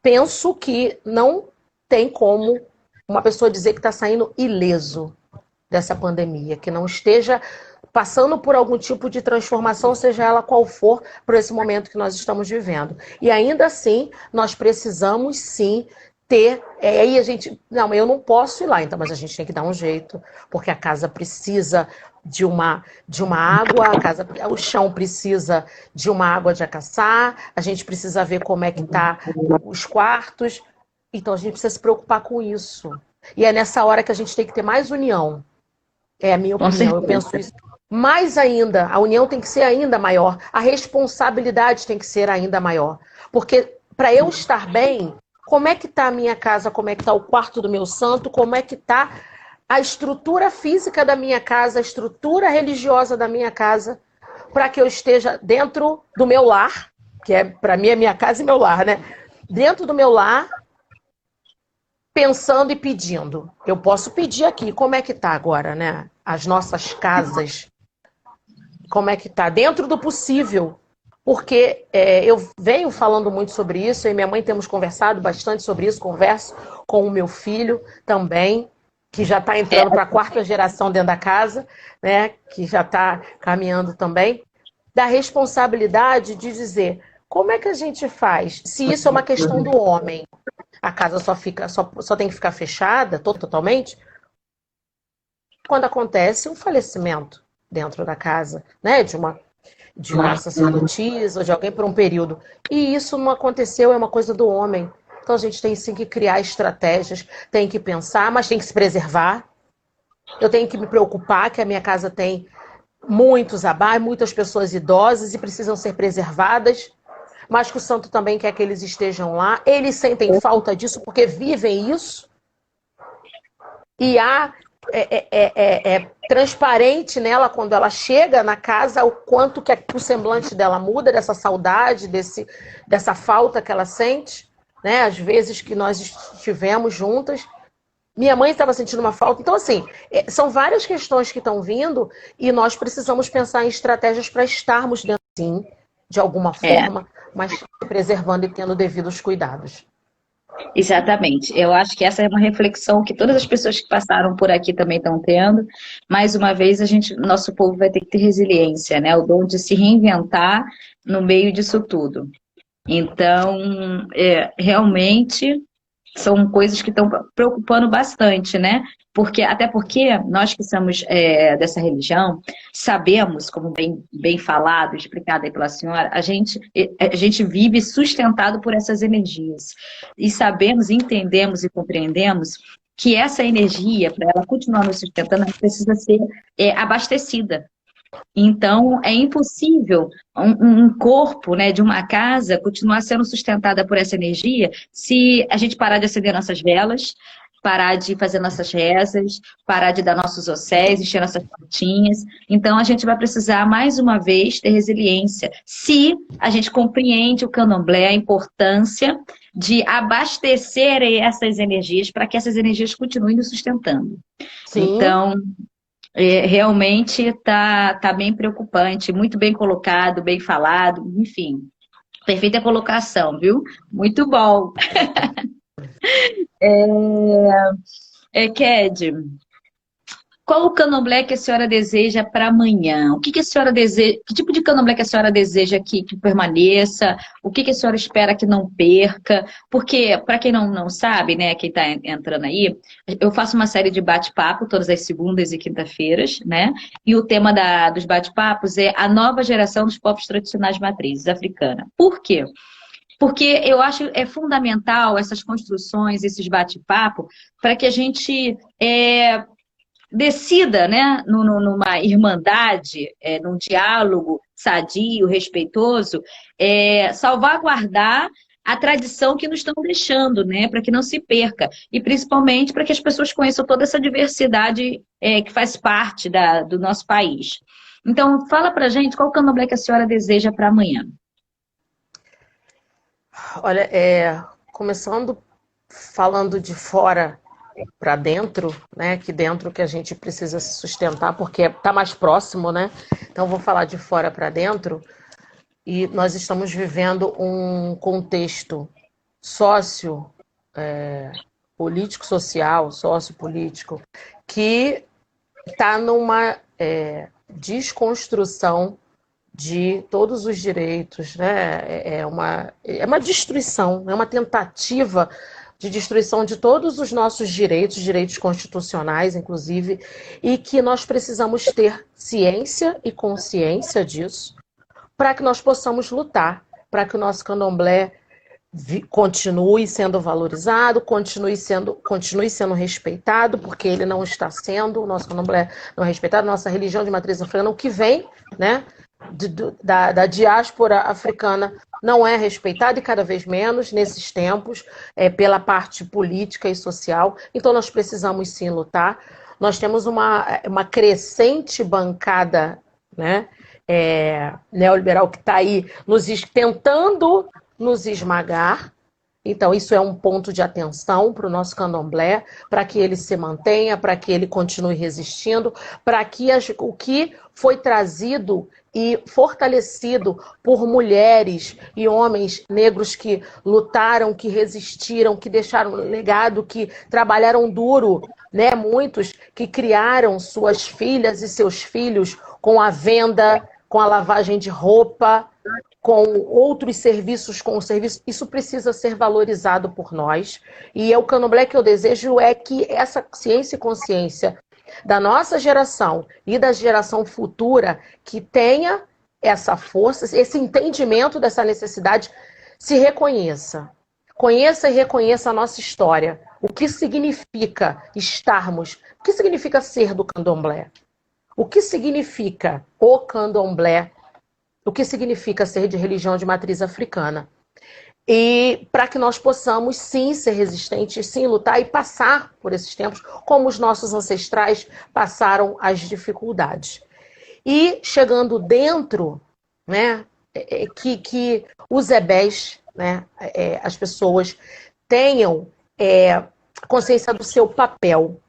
penso que não tem como uma pessoa dizer que está saindo ileso dessa pandemia, que não esteja passando por algum tipo de transformação, seja ela qual for, por esse momento que nós estamos vivendo. E ainda assim, nós precisamos sim ter... Aí a gente... Não, eu não posso ir lá, então, mas a gente tem que dar um jeito, porque a casa precisa de uma água, o chão precisa de uma água de acaçar, a gente precisa ver como é que tá os quartos, então a gente precisa se preocupar com isso. E é nessa hora que a gente tem que ter mais união. É a minha opinião, eu penso isso. Mais ainda, a união tem que ser ainda maior, a responsabilidade tem que ser ainda maior. Porque para eu estar bem, como é que está a minha casa, como é que está o quarto do meu santo, como é que está a estrutura física da minha casa, a estrutura religiosa da minha casa, para que eu esteja dentro do meu lar, que para mim é minha casa e meu lar, né? Dentro do meu lar, pensando e pedindo. Eu posso pedir aqui, como é que está agora, né? As nossas casas, como é que está? Dentro do possível. Porque eu venho falando muito sobre isso, eu e minha mãe temos conversado bastante sobre isso, converso com o meu filho também, que já está entrando para a 4ª geração dentro da casa, né? Que já está caminhando também, da responsabilidade de dizer, como é que a gente faz? Se isso é uma questão do homem, a casa só tem que ficar fechada totalmente quando acontece um falecimento dentro da casa, né? De uma sacerdotisa ou de alguém por um período. E isso não aconteceu, é uma coisa do homem. Então a gente tem sim que criar estratégias, tem que pensar, mas tem que se preservar. Eu tenho que me preocupar que a minha casa tem muitos abás, muitas pessoas idosas e precisam ser preservadas. Mas que o santo também quer que eles estejam lá. Eles sentem falta disso porque vivem isso. E é transparente nela quando ela chega na casa o quanto que o semblante dela muda, dessa saudade, dessa falta que ela sente, né? Às vezes que nós estivemos juntas. Minha mãe estava sentindo uma falta. Então, assim, são várias questões que estão vindo e nós precisamos pensar em estratégias para estarmos dentro, sim, de alguma forma, mas preservando e tendo devidos cuidados. Exatamente. Eu acho que essa é uma reflexão que todas as pessoas que passaram por aqui também estão tendo. Mais uma vez, nosso povo vai ter que ter resiliência, né? O dom de se reinventar no meio disso tudo. Então, realmente são coisas que estão preocupando bastante, né? Até porque nós que somos dessa religião, sabemos, como bem falado, explicado aí pela senhora, a gente vive sustentado por essas energias. E sabemos, entendemos e compreendemos que essa energia, para ela continuar nos sustentando, ela precisa ser abastecida. Então, é impossível um corpo, né, de uma casa continuar sendo sustentada por essa energia se a gente parar de acender nossas velas, parar de fazer nossas rezas, parar de dar nossos osséis, encher nossas plantinhas. Então, a gente vai precisar, mais uma vez, ter resiliência. Se a gente compreende o candomblé, a importância de abastecer essas energias para que essas energias continuem nos sustentando. Sim. Então, realmente tá bem preocupante, muito bem colocado, bem falado, enfim. Perfeita colocação, viu? Muito bom. Ked, qual o candomblé que a senhora deseja para amanhã? O que que a senhora deseja? Que tipo de candomblé que a senhora deseja que permaneça? O que que a senhora espera que não perca? Porque, para quem não sabe, né, quem está entrando aí, eu faço uma série de bate-papo todas as segundas e quinta-feiras, né? E o tema dos bate-papos é a nova geração dos povos tradicionais matrizes africana. Por quê? Porque eu acho fundamental essas construções, esses bate-papo, para que a gente decida, né, numa irmandade, num diálogo sadio, respeitoso, salvaguardar a tradição que nos estão deixando, né, para que não se perca. E principalmente para que as pessoas conheçam toda essa diversidade que faz parte do nosso país. Então, fala para a gente qual o candomblé que a senhora deseja para amanhã. Olha, começando falando de fora para dentro, né? Que dentro que a gente precisa se sustentar, porque está mais próximo, né? Então, vou falar de fora para dentro. E nós estamos vivendo um contexto sócio, político, social, sociopolítico, que está numa desconstrução de todos os direitos, né? É uma destruição, é uma tentativa de destruição de todos os nossos direitos, direitos constitucionais, inclusive, e que nós precisamos ter ciência e consciência disso para que nós possamos lutar, para que o nosso candomblé continue sendo valorizado, continue sendo respeitado, porque ele não está sendo, o nosso candomblé não é respeitado, nossa religião de matriz africana, o que vem, né, da diáspora africana não é respeitada e cada vez menos nesses tempos, pela parte política e social. Então nós precisamos sim lutar. Nós temos uma crescente bancada, né, neoliberal que está aí tentando nos esmagar. Então, isso é um ponto de atenção para o nosso candomblé, para que ele se mantenha, para que ele continue resistindo, para que o que foi trazido e fortalecido por mulheres e homens negros que lutaram, que resistiram, que deixaram legado, que trabalharam duro, né? Muitos que criaram suas filhas e seus filhos com a venda, com a lavagem de roupa, com outros serviços, isso precisa ser valorizado por nós. E o candomblé que eu desejo é que essa ciência e consciência da nossa geração e da geração futura que tenha essa força, esse entendimento dessa necessidade, se reconheça. Conheça e reconheça a nossa história. O que significa estarmos, o que significa ser do candomblé? O que significa o candomblé? O que significa ser de religião de matriz africana. E para que nós possamos, sim, ser resistentes, sim, lutar e passar por esses tempos, como os nossos ancestrais passaram as dificuldades. E chegando dentro, né, que os ebés, né, as pessoas tenham consciência do seu papel.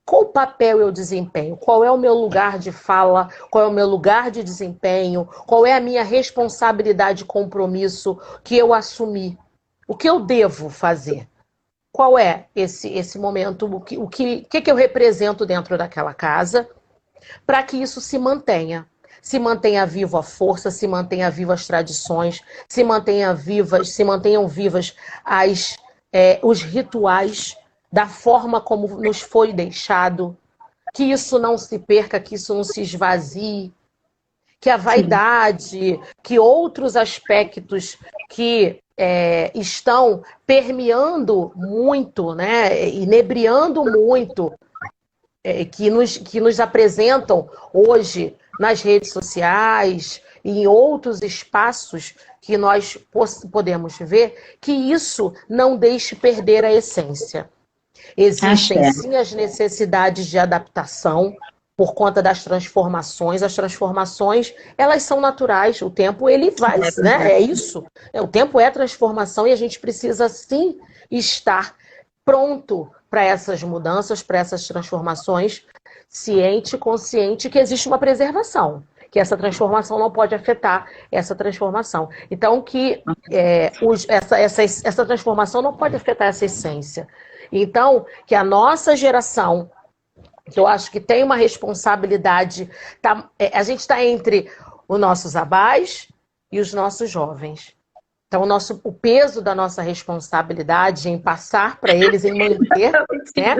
Qual papel eu desempenho? Qual é o meu lugar de fala? Qual é o meu lugar de desempenho? Qual é a minha responsabilidade e compromisso que eu assumi? O que eu devo fazer? Qual é esse momento? O que eu represento dentro daquela casa para que isso se mantenha? Se mantenha viva a força, se mantenha viva as tradições, se mantenham vivas os rituais da forma como nos foi deixado, que isso não se perca, que isso não se esvazie, que a vaidade, que outros aspectos que estão permeando muito, né, inebriando muito, que nos apresentam hoje nas redes sociais e em outros espaços que nós podemos ver, que isso não deixe perder a essência. Existem sim as necessidades de adaptação por conta das transformações. As transformações, elas são naturais. O tempo, ele vai, né? É isso. O tempo é transformação e a gente precisa sim estar pronto para essas mudanças, para essas transformações, ciente, consciente que existe uma preservação. que essa transformação não pode afetar essa transformação. Então, essa transformação não pode afetar essa essência. Então, que a nossa geração, que eu acho que tem uma responsabilidade, a gente está entre os nossos abás e os nossos jovens. Então, o peso da nossa responsabilidade em passar para eles, em manter, né?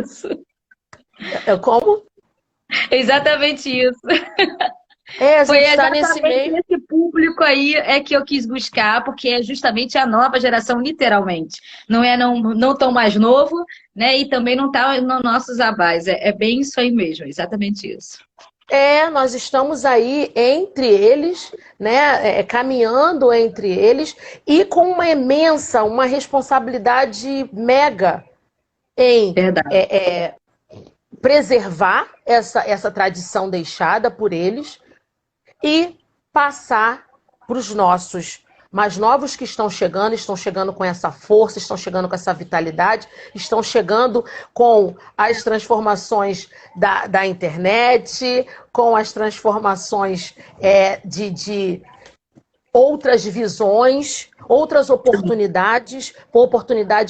Como? Exatamente isso. A Foi gente está exatamente nesse meio. esse público aí que eu quis buscar, porque é justamente a nova geração, literalmente. Não tão mais novo, né? E também não está nos nossos abais. É bem isso aí mesmo, exatamente isso. Nós estamos aí entre eles, né? Caminhando entre eles e com uma responsabilidade mega em preservar essa tradição deixada por eles e passar para os nossos mais novos que estão chegando com essa força, estão chegando com essa vitalidade, estão chegando com as transformações da internet, com as transformações de outras visões, outras oportunidades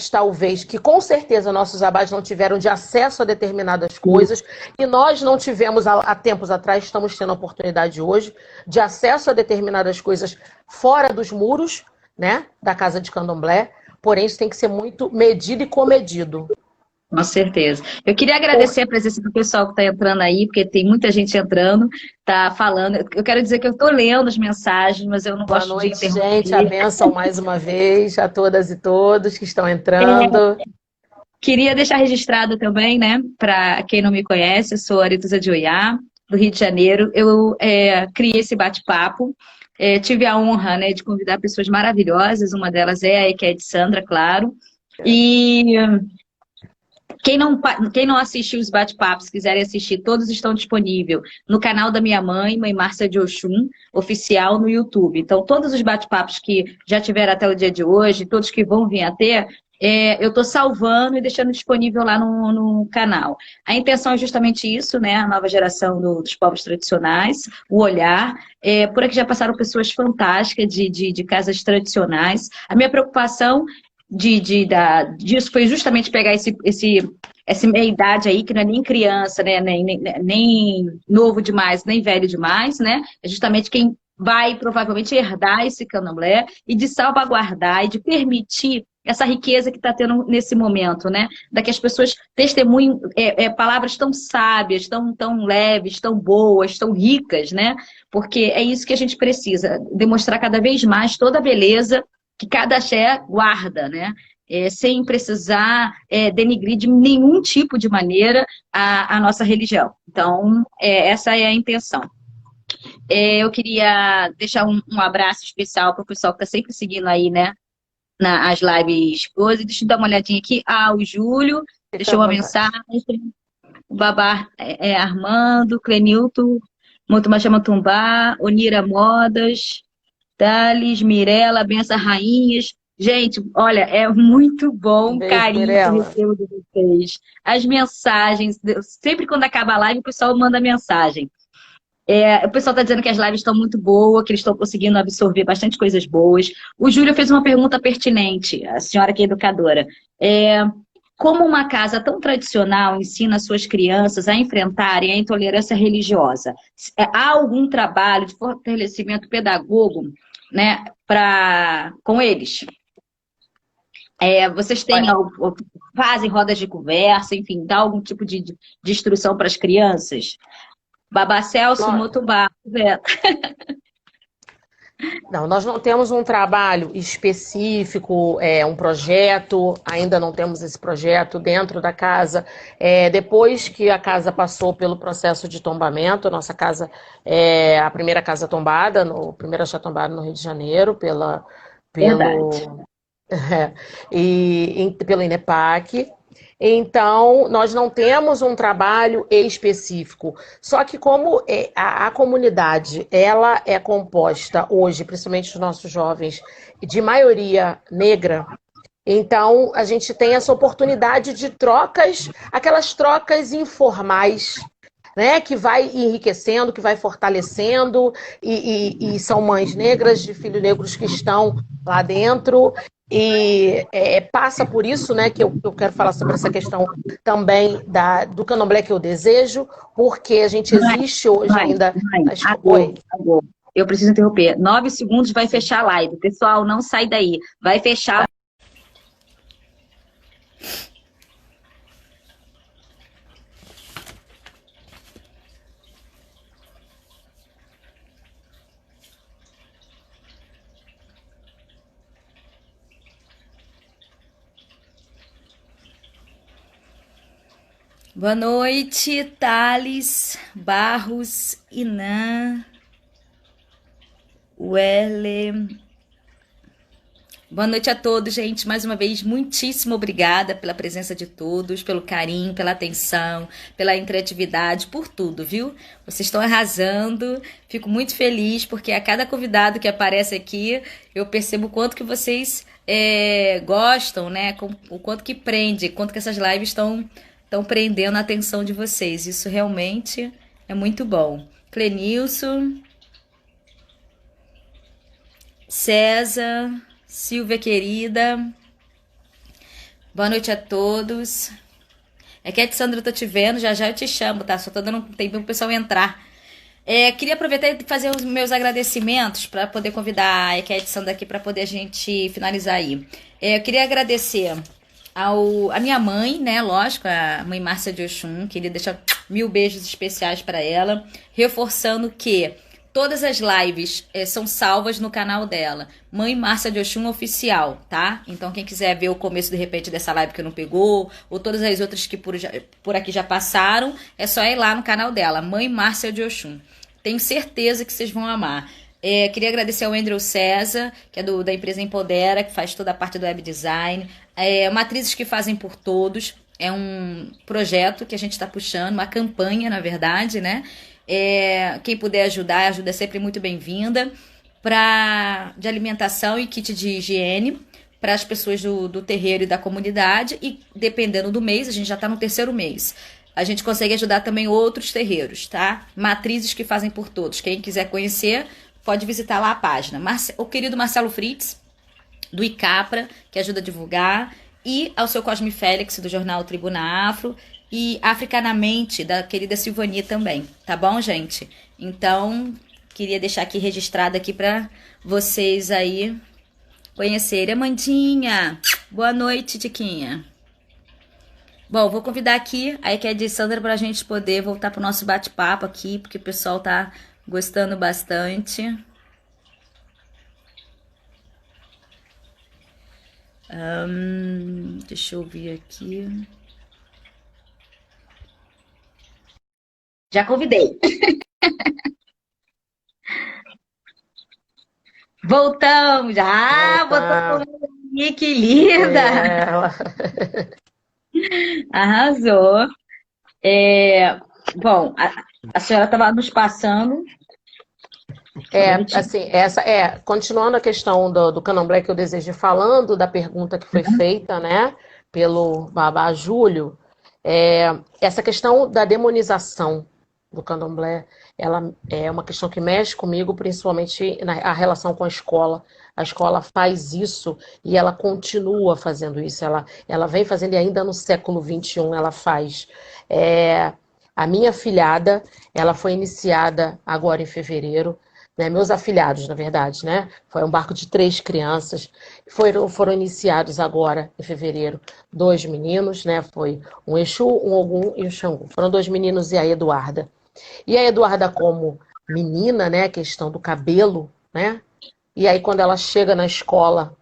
talvez que com certeza nossos abás não tiveram de acesso a determinadas coisas e nós não tivemos há tempos atrás, estamos tendo a oportunidade hoje de acesso a determinadas coisas fora dos muros, né, da casa de candomblé, porém isso tem que ser muito medido e comedido. Com certeza. Eu queria agradecer a presença do pessoal que está entrando aí, porque tem muita gente entrando, tá falando. Eu quero dizer que eu estou lendo as mensagens, mas eu não gosto de interromper. Boa noite, gente. A bênção mais uma vez a todas e todos que estão entrando. Queria deixar registrado também, né, para quem não me conhece, eu sou Aretusa de Oiá, do Rio de Janeiro. Eu criei esse bate-papo. Tive a honra, né, de convidar pessoas maravilhosas, uma delas é a Eked Sandra, claro. E quem não assistiu os bate-papos, quiserem assistir, todos estão disponíveis no canal da minha mãe, Mãe Márcia de Oxum, oficial no YouTube. Então, todos os bate-papos que já tiveram até o dia de hoje, todos que vão vir a ter, eu estou salvando e deixando disponível lá no canal. A intenção é justamente isso, né? A nova geração dos povos tradicionais, o olhar. Por aqui já passaram pessoas fantásticas de casas tradicionais. A minha preocupação disso foi justamente pegar essa meia-idade aí, que não é nem criança, né? Nem novo demais, nem velho demais, né? É justamente quem vai provavelmente herdar esse candomblé e de salvaguardar e de permitir essa riqueza que está tendo nesse momento, né? Da que as pessoas testemunhem palavras tão sábias, tão leves, tão boas, tão ricas, né? Porque é isso que a gente precisa, demonstrar cada vez mais toda a beleza que cada axé guarda, né? Sem precisar denigrir de nenhum tipo de maneira a nossa religião. Então, essa é a intenção. Eu queria deixar um abraço especial para o pessoal que está sempre seguindo aí, né? As lives hoje. Deixa eu dar uma olhadinha aqui. O Júlio deixou uma mensagem. O Babá Armando, Clenilton, Motumachama, Onira Modas, Thales, Mirella, Benção Rainhas. Gente, olha, é muito bom o carinho que eu recebo de vocês. As mensagens, sempre quando acaba a live, o pessoal manda mensagem. O pessoal está dizendo que as lives estão muito boas, que eles estão conseguindo absorver bastante coisas boas. O Júlio fez uma pergunta pertinente, a senhora que é educadora. Como uma casa tão tradicional ensina suas crianças a enfrentarem a intolerância religiosa? Há algum trabalho de fortalecimento pedagogo, né, com eles? Vocês fazem rodas de conversa, enfim, dá algum tipo de instrução para as crianças? Babá Celso, Motubá, Não, nós não temos um trabalho específico, um projeto, ainda não temos esse projeto dentro da casa. Depois que a casa passou pelo processo de tombamento, a nossa casa é a primeira casa tombada, primeira axé tombada no Rio de Janeiro, pelo INEPAC. Então, nós não temos um trabalho específico. Só que como a comunidade ela é composta hoje, principalmente os nossos jovens, de maioria negra, então a gente tem essa oportunidade de trocas, aquelas trocas informais, né, que vai enriquecendo, que vai fortalecendo, e são mães negras de filhos negros que estão lá dentro, e passa por isso, né, que eu quero falar sobre essa questão também do candomblé que eu desejo, porque a gente existe hoje ainda na escola. Oi. Agora. Eu preciso interromper. 9 segundos, vai fechar a live. Pessoal, não sai daí. Vai fechar. Boa noite, Thales, Barros, Inan, Welle. Boa noite a todos, gente. Mais uma vez, muitíssimo obrigada pela presença de todos, pelo carinho, pela atenção, pela interatividade, por tudo, viu? Vocês estão arrasando. Fico muito feliz, porque a cada convidado que aparece aqui, eu percebo o quanto que vocês gostam, né? O quanto que prende, o quanto que essas lives estão prendendo a atenção de vocês. Isso realmente é muito bom. Clenilson, César, Silvia querida, boa noite a todos. É que a Sandra, eu tô te vendo, já já eu te chamo, tá? Só tô dando um tempo pro pessoal entrar. Queria aproveitar e fazer os meus agradecimentos para poder convidar a Eket Sandra aqui para poder a gente finalizar aí. Eu queria agradecer a minha mãe, né? Lógico, a mãe Márcia de Oxum. Queria deixar 1000 beijos especiais para ela, reforçando que todas as lives são salvas no canal dela, Mãe Márcia de Oxum Oficial, tá? Então quem quiser ver o começo de repente dessa live que não pegou, ou todas as outras que por aqui já passaram, é só ir lá no canal dela, Mãe Márcia de Oxum. Tenho certeza que vocês vão amar. Queria agradecer ao Andrew César, que é da empresa Empodera, que faz toda a parte do web design. Matrizes que fazem por todos. É um projeto que a gente está puxando, uma campanha, na verdade, né? Quem puder ajudar, ajuda é sempre muito bem-vinda. De alimentação e kit de higiene para as pessoas do terreiro e da comunidade. E dependendo do mês, a gente já está no 3º mês, a gente consegue ajudar também outros terreiros, tá? Matrizes que fazem por todos. Quem quiser conhecer, pode visitar lá a página. O querido Marcelo Fritz, do ICAPRA, que ajuda a divulgar. E ao seu Cosme Félix, do jornal Tribuna Afro. E Africanamente, da querida Silvani também. Tá bom, gente? Então, queria deixar aqui registrado aqui para vocês aí conhecerem. Amandinha, boa noite, Tiquinha. Bom, vou convidar aqui a Eket Sandra para a gente poder voltar para o nosso bate-papo aqui, porque o pessoal tá gostando bastante. Deixa eu ver aqui. Já convidei. Voltamos. Voltamos. Que linda. Arrasou. Bom, a senhora estava nos passando. Assim, continuando a questão do candomblé que eu desejo, falando da pergunta que foi feita, né, pelo Babá Júlio, essa questão da demonização do candomblé, ela é uma questão que mexe comigo, principalmente a relação com a escola. A escola faz isso e ela continua fazendo isso. Ela vem fazendo e ainda no século XXI ela faz. A minha afilhada, ela foi iniciada agora em fevereiro, né, meus afilhados, na verdade, né? Foi um barco de 3 crianças. Foram iniciados agora, em fevereiro, 2 meninos, né? Foi um Exu, um Ogum e um Xangô. Foram 2 meninos e a Eduarda. E a Eduarda, como menina, né? Questão do cabelo, né? E aí, quando ela chega na escola,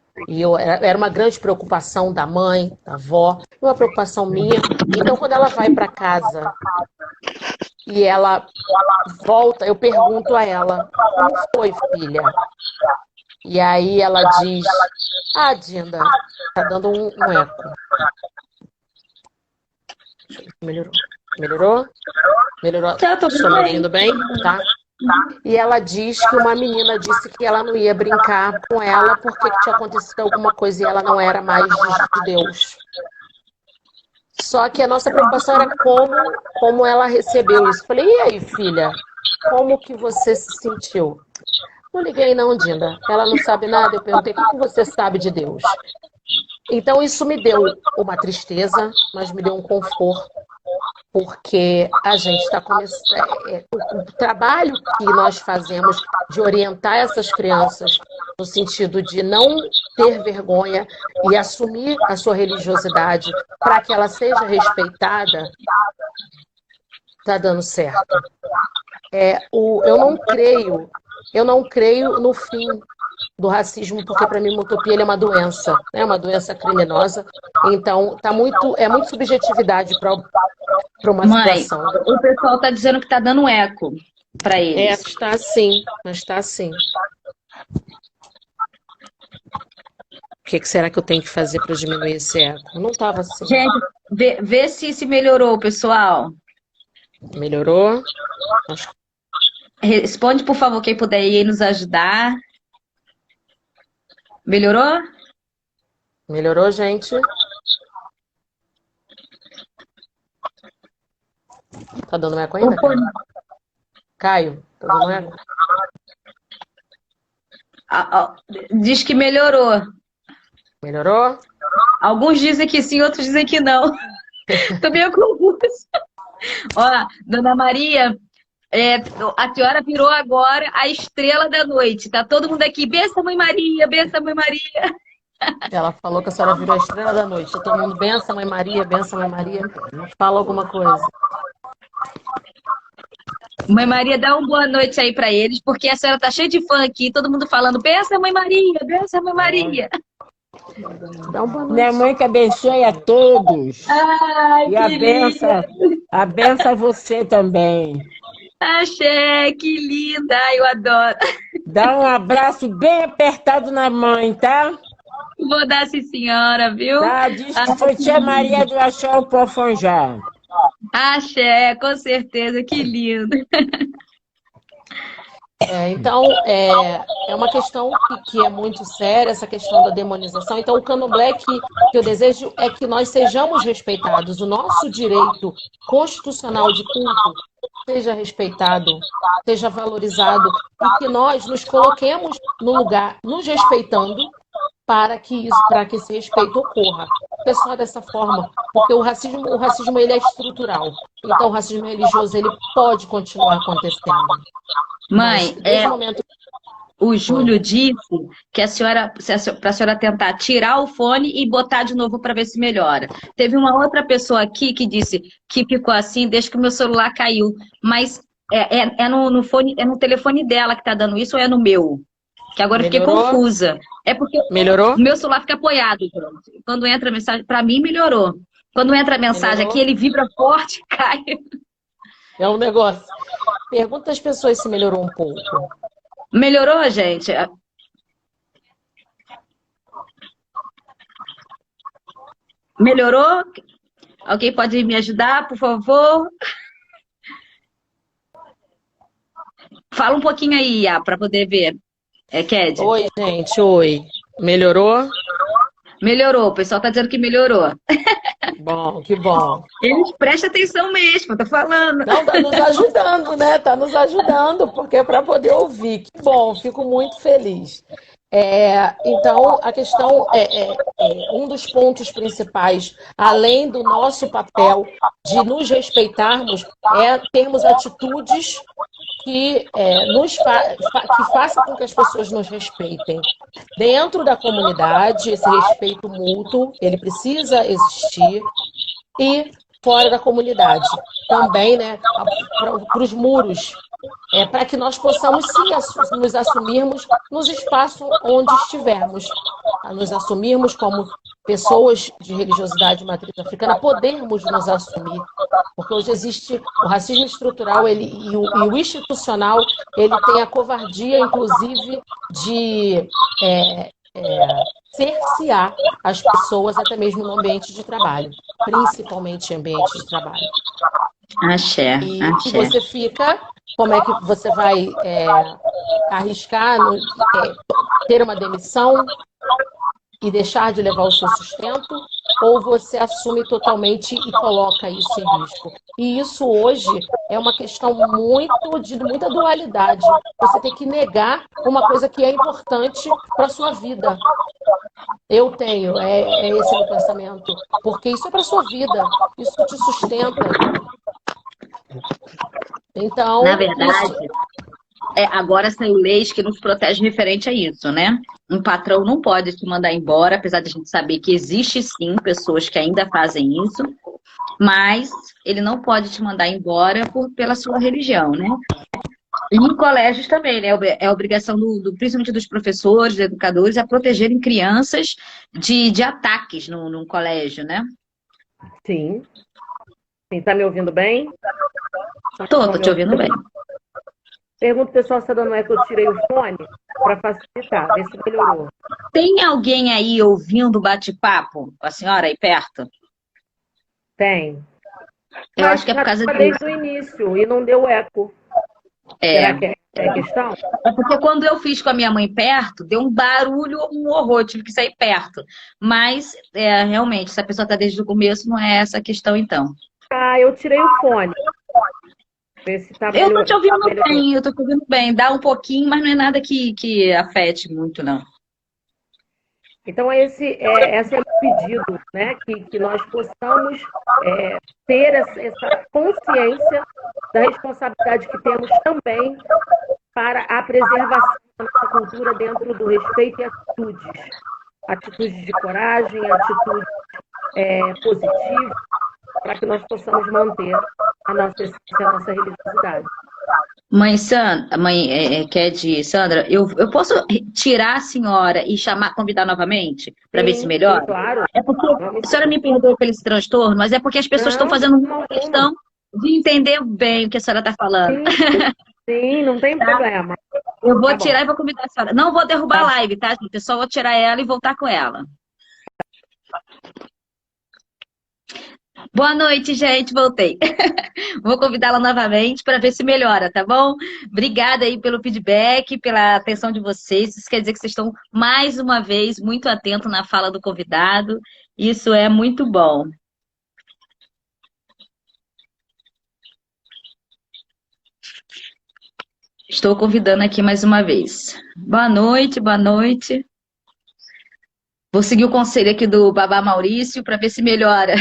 era uma grande preocupação da mãe, da avó, uma preocupação minha. Então, quando ela vai para casa e ela volta, eu pergunto a ela, como foi, filha? E aí ela diz, Dinda, tá dando um eco. Melhorou? Melhorou? Estou me ouvindo bem? Tá? E ela diz que uma menina disse que ela não ia brincar com ela porque tinha acontecido alguma coisa e ela não era mais de Deus. Só que a nossa preocupação era como ela recebeu isso. Falei, e aí, filha, como que você se sentiu? Não liguei não, Dinda. Ela não sabe nada. Eu perguntei, o que você sabe de Deus? Então isso me deu uma tristeza, mas me deu um conforto, porque a gente está começando. O trabalho que nós fazemos de orientar essas crianças no sentido de não ter vergonha e assumir a sua religiosidade para que ela seja respeitada, está dando certo. Eu não creio no fim do racismo, porque para mim a utopia ele é uma doença, né? Uma doença criminosa. Então é muito subjetividade para uma Mãe, situação. o pessoal está dizendo que está dando eco para eles. Está sim, mas está sim. O que será que eu tenho que fazer para diminuir esse eco? Não estava assim. Gente, vê se melhorou, pessoal. Melhorou? Responde, por favor, quem puder ir nos ajudar. Melhorou? Melhorou, gente? Tá dando eco ainda? Caio, tá dando eco? Diz que melhorou. Melhorou? Alguns dizem que sim, outros dizem que não. Tô meio confusa. Ó, Dona Maria, a senhora virou agora a estrela da noite. Tá todo mundo aqui. Benção, Mãe Maria, benção, Mãe Maria. Ela falou que a senhora virou a estrela da noite. Tá todo mundo, benção, Mãe Maria, benção, Mãe Maria. Fala alguma coisa. Mãe Maria, dá uma boa noite aí pra eles, porque a senhora tá cheia de fã aqui, todo mundo falando, benção, Mãe Maria, benção, Mãe Maria. Dá uma boa noite. Minha mãe que abençoe a todos. Ai, E a benção a você também. Axé, que linda, ai, eu adoro. Dá um abraço bem apertado na mãe, tá? Vou dar sim, senhora, viu? Tá, diz que foi tia Maria do Axé o Pofonjá. Axé, com certeza, que lindo. Então, é uma questão que é muito séria, essa questão da demonização. Então, o candomblé que eu desejo é que nós sejamos respeitados. O nosso direito constitucional de culto seja respeitado, seja valorizado, e que nós nos coloquemos no lugar, nos respeitando, para que esse respeito ocorra. É só dessa forma, porque o racismo ele é estrutural. Então, o racismo religioso ele pode continuar acontecendo. Mãe, Momento... o Júlio disse que para a senhora tentar tirar o fone e botar de novo para ver se melhora. Teve uma outra pessoa aqui que disse que ficou assim desde que o meu celular caiu. Mas no fone, é no telefone dela que está dando isso ou é no meu? Que agora eu fiquei confusa. É porque melhorou? O meu celular fica apoiado. Quando entra a mensagem, para mim melhorou. Quando entra a mensagem aqui, ele vibra forte, cai. É um negócio. Pergunta às pessoas se melhorou um pouco. Melhorou, gente? Melhorou? Alguém pode me ajudar, por favor? Fala um pouquinho aí, para poder ver. Ked? Oi, gente. Oi. Melhorou? Melhorou. O pessoal tá dizendo que melhorou. Bom, que bom. Eles prestam atenção mesmo, tô falando. Não, tá nos ajudando, né? Tá nos ajudando, porque é para poder ouvir. Que bom, fico muito feliz. Então, a questão um dos pontos principais, além do nosso papel de nos respeitarmos, é termos atitudes que façam com que as pessoas nos respeitem. Dentro da comunidade, esse respeito mútuo, ele precisa existir, e fora da comunidade. Também, né, para os muros, para que nós possamos sim nos assumirmos nos espaços onde estivermos, nos assumirmos como pessoas de religiosidade matriz africana, podermos nos assumir, porque hoje existe o racismo estrutural e o institucional, ele tem a covardia, inclusive, de cercear as pessoas até mesmo no ambiente de trabalho, principalmente em ambiente de trabalho. Axé, axé. E você fica, como é que você vai arriscar ter uma demissão e deixar de levar o seu sustento ou você assume totalmente e coloca isso em risco. E isso hoje é uma questão de muita dualidade. Você tem que negar uma coisa que é importante para a sua vida. Eu tenho, é esse meu pensamento. Porque isso é para a sua vida, isso te sustenta. Então, Na isso. verdade, agora saiu leis que nos protegem referente a isso, né? Um patrão não pode te mandar embora, apesar de a gente saber que existe sim pessoas que ainda fazem isso, mas ele não pode te mandar embora pela sua religião, né? E em colégios também, né? É obrigação principalmente dos professores, dos educadores, a protegerem crianças de ataques num colégio, né? Sim. Sim, tá me ouvindo bem? Tô te ouvindo bem. Pergunta pessoal se está dando eco, eu tirei o fone para facilitar, ver se melhorou. Tem alguém aí ouvindo o bate-papo? A senhora aí perto? Tem. Eu acho que é por causa disso. Desde o início e não deu eco. Será que é questão? É porque quando eu fiz com a minha mãe perto, deu um barulho, um horror, tive que sair perto. Mas, realmente, se a pessoa está desde o começo, não é essa a questão, então. Ah, eu tirei o fone. Ver se tá Eu tô te ouvindo melhorando. bem, eu tô te ouvindo bem. Dá um pouquinho, mas não é nada que afete muito, não. Então, esse é o pedido, né? Que nós possamos ter essa consciência da responsabilidade que temos também para a preservação da nossa cultura dentro do respeito e atitudes. Atitudes de coragem, atitudes positivas, para que nós possamos manter a nossa essência, a nossa religiosidade. Mãe Sandra, Sandra, eu posso tirar a senhora e convidar novamente para ver se melhora? Claro. É porque a senhora me perdoa pelo esse transtorno, mas é porque as pessoas estão fazendo uma questão de entender bem o que a senhora está falando. Sim, não tem problema. Eu vou tirar e vou convidar a senhora. Não vou derrubar a live, tá, gente? Eu só vou tirar ela e voltar com ela. Boa noite, gente. Voltei. Vou convidá-la novamente para ver se melhora, tá bom? Obrigada aí pelo feedback, pela atenção de vocês. Isso quer dizer que vocês estão, mais uma vez, muito atentos na fala do convidado. Isso é muito bom. Estou convidando aqui mais uma vez. Boa noite, boa noite. Vou seguir o conselho aqui do Babá Maurício para ver se melhora.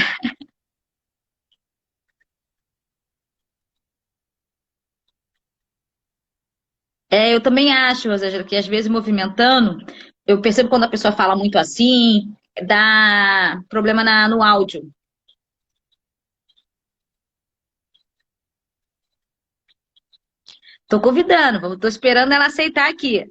Eu também acho, Rosângela, que às vezes movimentando, eu percebo quando a pessoa fala muito assim, dá problema no áudio. Tô convidando, tô esperando ela aceitar aqui.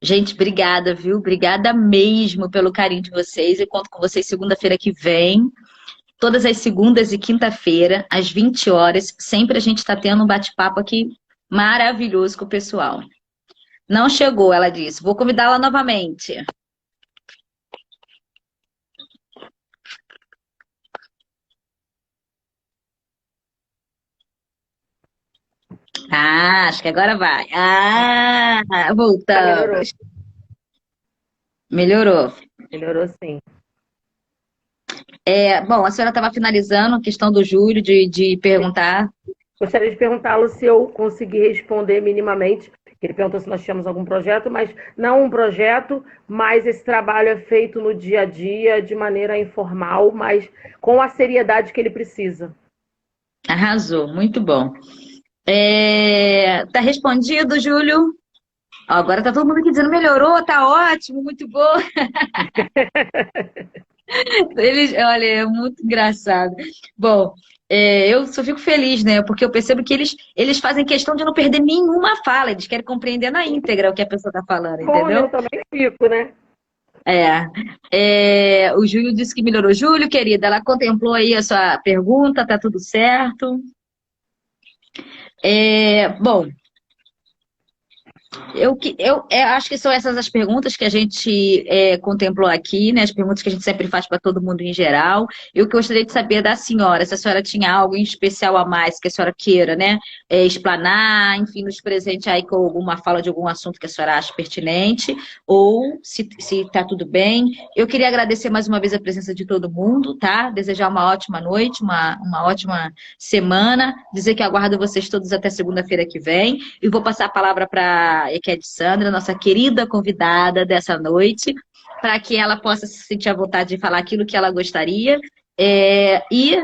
Gente, obrigada, viu? Obrigada mesmo pelo carinho de vocês. Eu conto com vocês segunda-feira que vem. Todas as segundas e quinta-feira, às 20 horas. Sempre a gente está tendo um bate-papo aqui maravilhoso com o pessoal. Não chegou, ela disse. Vou convidá-la novamente. Ah, acho que agora vai. Ah, voltamos. Melhorou. Melhorou sim. Bom, a senhora estava finalizando a questão do Júlio, de perguntar. Gostaria de perguntá-lo se eu consegui responder minimamente. Ele perguntou se nós tínhamos algum projeto, mas não um projeto, mas esse trabalho é feito no dia a dia, de maneira informal, mas com a seriedade que ele precisa. Arrasou, muito bom. Tá respondido, Júlio? Agora tá todo mundo aqui dizendo melhorou, tá ótimo, muito bom. Olha, é muito engraçado. Bom, eu só fico feliz, né? Porque eu percebo que eles fazem questão de não perder nenhuma fala, eles querem compreender na íntegra o que a pessoa está falando, entendeu? Eu também fico, né? O Júlio disse que melhorou. Júlio, querida, ela contemplou aí a sua pergunta, tá tudo certo. Bom, Eu acho que são essas as perguntas que a gente contemplou aqui, né? As perguntas que a gente sempre faz para todo mundo em geral. Eu gostaria de saber da senhora, se a senhora tinha algo em especial a mais que a senhora queira, né? Explanar, enfim, nos presentear aí com alguma fala de algum assunto que a senhora acha pertinente, ou se está tudo bem. Eu queria agradecer mais uma vez a presença de todo mundo, tá? Desejar uma ótima noite, uma ótima semana, dizer que aguardo vocês todos até segunda-feira que vem. E vou passar a palavra para a Eked Sandra, nossa querida convidada dessa noite, para que ela possa se sentir à vontade de falar aquilo que ela gostaria. E,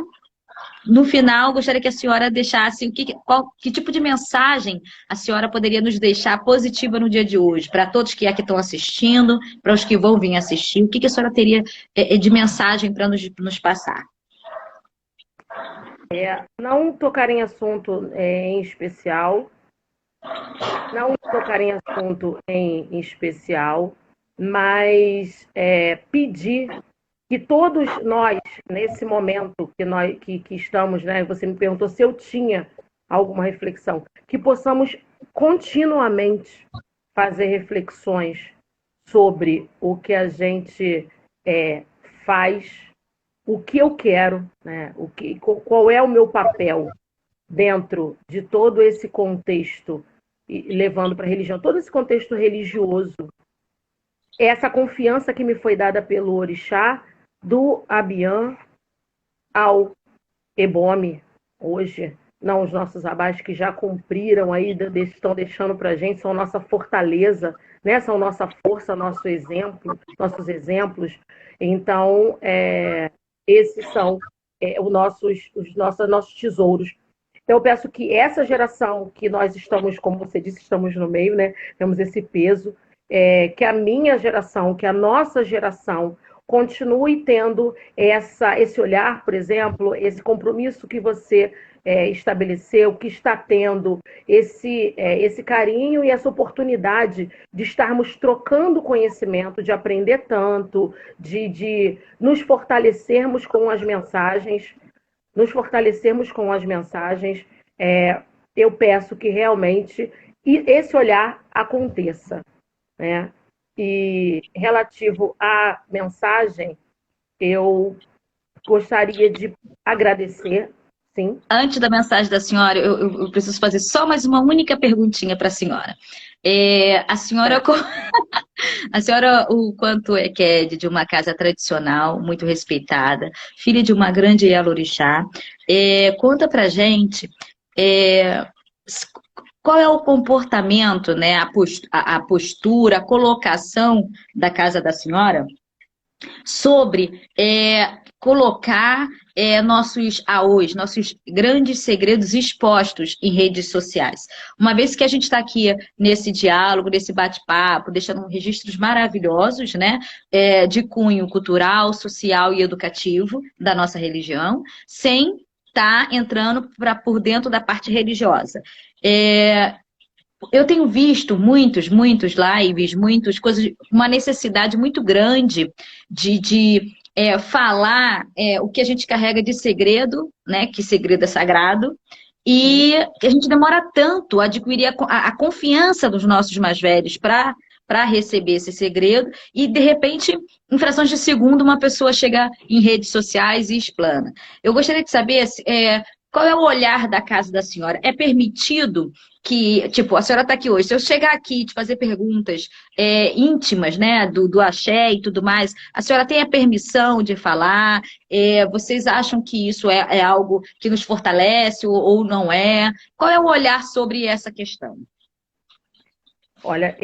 no final, gostaria que a senhora deixasse que tipo de mensagem a senhora poderia nos deixar positiva no dia de hoje, para todos que aqui estão assistindo, para os que vão vir assistir, o que a senhora teria de mensagem para nos passar? Não tocar em assunto em especial, mas pedir que todos nós, nesse momento que estamos, né? Você me perguntou se eu tinha alguma reflexão, que possamos continuamente fazer reflexões sobre o que a gente faz, o que eu quero, né? Qual é o meu papel dentro de todo esse contexto, levando para a religião, todo esse contexto religioso, essa confiança que me foi dada pelo orixá, do Abian ao Ebome, hoje, não os nossos abás que já cumpriram aí, estão deixando para a gente, são nossa fortaleza, né? São nossa força, nossos exemplos. Então, esses são nossos tesouros. Então, eu peço que essa geração que nós estamos, como você disse, estamos no meio, né? Temos esse peso, que a minha geração, que a nossa geração continue tendo esse olhar, por exemplo, esse compromisso que você estabeleceu, que está tendo esse carinho e essa oportunidade de estarmos trocando conhecimento, de aprender tanto, de nos fortalecermos com as mensagens, eu peço que realmente esse olhar aconteça, né? E relativo à mensagem, eu gostaria de agradecer, sim. Antes da mensagem da senhora, eu preciso fazer só mais uma única perguntinha para a senhora. A senhora, a senhora, o quanto que é de uma casa tradicional, muito respeitada, filha de uma grande Yalorixá, conta pra gente qual é o comportamento, né, a postura, a colocação da casa da senhora sobre colocar nossos grandes segredos expostos em redes sociais. Uma vez que a gente está aqui nesse diálogo, nesse bate-papo, deixando registros maravilhosos, né, de cunho cultural, social e educativo da nossa religião, sem estar entrando por dentro da parte religiosa. Eu tenho visto muitos lives, uma necessidade muito grande de falar o que a gente carrega de segredo, né? Que segredo é sagrado, e a gente demora tanto a adquirir a confiança dos nossos mais velhos para receber esse segredo, e de repente, em frações de segundo, uma pessoa chega em redes sociais e explana. Eu gostaria de saber qual é o olhar da casa da senhora? É permitido que, tipo, a senhora está aqui hoje, se eu chegar aqui e te fazer perguntas íntimas, né, do axé e tudo mais, a senhora tem a permissão de falar? Vocês acham que isso é algo que nos fortalece ou não é? Qual é o olhar sobre essa questão? Olha,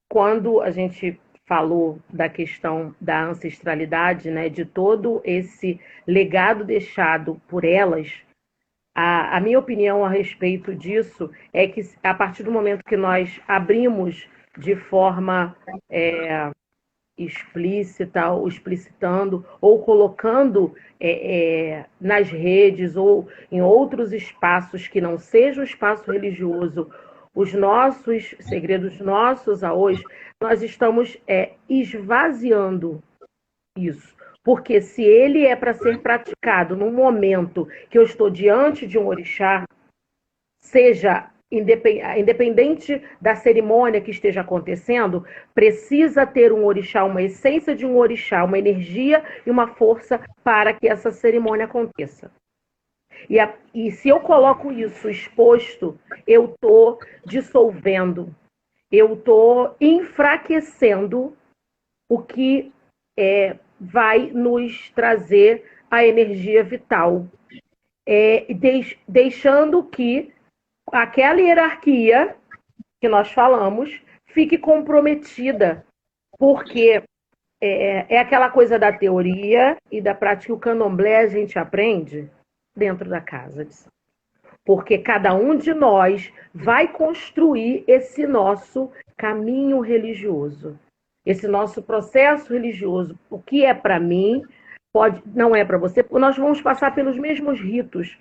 quando a gente falou da questão da ancestralidade, né, de todo esse legado deixado por elas, a minha opinião a respeito disso é que, a partir do momento que nós abrimos de forma explícita, ou explicitando, ou colocando nas redes ou em outros espaços que não seja o espaço religioso, os nossos segredos, nossos aos, nós estamos esvaziando isso. Porque se ele é para ser praticado no momento que eu estou diante de um orixá, seja independente da cerimônia que esteja acontecendo, precisa ter um orixá, uma essência de um orixá, uma energia e uma força para que essa cerimônia aconteça. E se eu coloco isso exposto, eu estou dissolvendo, eu estou enfraquecendo o que vai nos trazer a energia vital, deixando que aquela hierarquia que nós falamos fique comprometida, porque é aquela coisa da teoria e da prática. O candomblé a gente aprende dentro da casa de santo, porque cada um de nós vai construir esse nosso caminho religioso, esse nosso processo religioso. O que é para mim não é para você, porque nós vamos passar pelos mesmos ritos,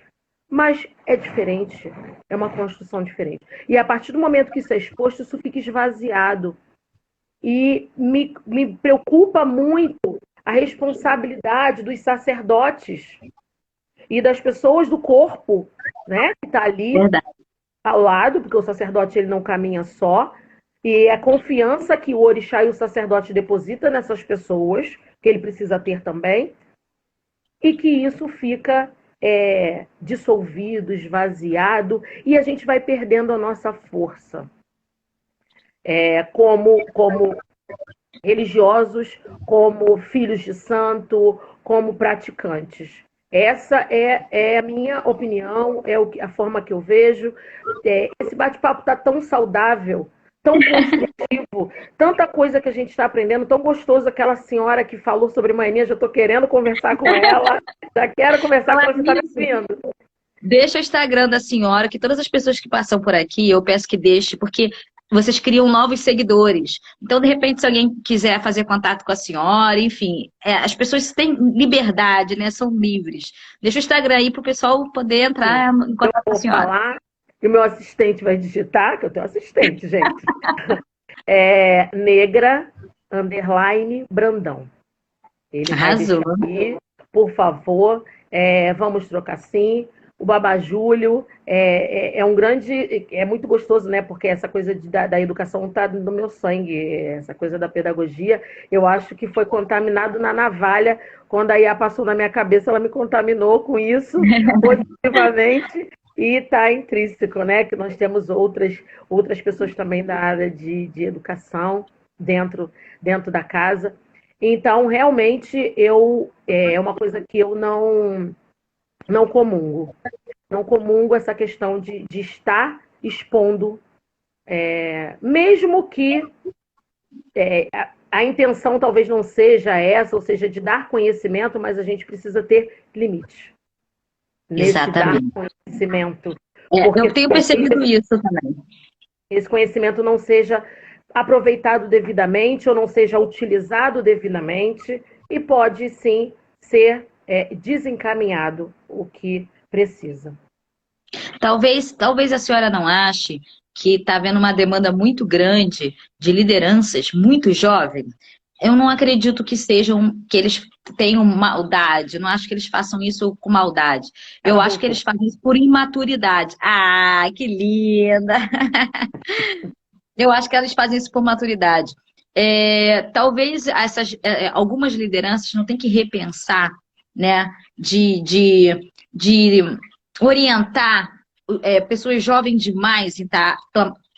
mas é diferente, é uma construção diferente. E a partir do momento que isso é exposto, isso fica esvaziado. E me preocupa muito a responsabilidade dos sacerdotes e das pessoas do corpo, né, que está ali ao lado, porque o sacerdote ele não caminha só, e a confiança que o orixá e o sacerdote deposita nessas pessoas, que ele precisa ter também, e que isso fica dissolvido, esvaziado, e a gente vai perdendo a nossa força. Como religiosos, como filhos de santo, como praticantes. Essa é a minha opinião, a forma que eu vejo. Esse bate-papo está tão saudável, tão construtivo, tanta coisa que a gente está aprendendo, tão gostoso. Aquela senhora que falou sobre manhã, já estou querendo conversar com ela, já quero conversar com você, está me ouvindo. Deixa o Instagram da senhora, que todas as pessoas que passam por aqui, eu peço que deixe, porque vocês criam novos seguidores. Então, de repente, se alguém quiser fazer contato com a senhora, enfim, as pessoas têm liberdade, né? São livres. Deixa o Instagram aí para o pessoal poder entrar em contato com a senhora. Falar, e o meu assistente vai digitar, que eu tenho assistente, gente. Negra_Brandão. Ele arrasou. Aqui, por favor, vamos trocar sim. O Babá Júlio é um grande... É muito gostoso, né? Porque essa coisa da educação está no meu sangue. Essa coisa da pedagogia, eu acho que foi contaminado na navalha. Quando a IA passou na minha cabeça, ela me contaminou com isso positivamente. E está intrínseco, né? Que nós temos outras pessoas também da área de educação dentro da casa. Então, realmente, é uma coisa que eu não comungo. Não comungo essa questão de estar expondo, mesmo que a intenção talvez não seja essa, ou seja, de dar conhecimento, mas a gente precisa ter limites. Exatamente. Dar conhecimento. Eu tenho percebido isso também. Esse conhecimento não seja aproveitado devidamente ou não seja utilizado devidamente e pode sim ser desencaminhado o que precisa. Talvez a senhora não ache que está havendo uma demanda muito grande de lideranças muito jovens. Eu não acredito que eles tenham maldade, não acho que eles façam isso com maldade. Eu acho que eles fazem isso por imaturidade. Ah, que linda! Eu acho que eles fazem isso por maturidade. Talvez algumas lideranças não têm que repensar, né, de orientar pessoas jovens demais e estar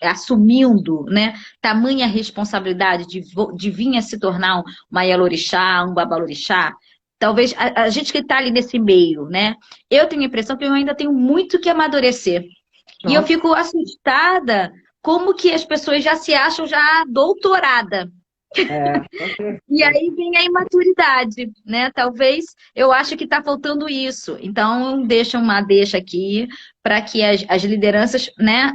assumindo, né, tamanha responsabilidade de vir a se tornar uma Yalorixá, um Babalorixá. Talvez a gente que está ali nesse meio, né, eu tenho a impressão que eu ainda tenho muito que amadurecer. Nossa. E eu fico assustada como que as pessoas já se acham já doutorada. E aí vem a imaturidade, né? Talvez eu acho que está faltando isso. Então, deixa aqui para que as lideranças, né,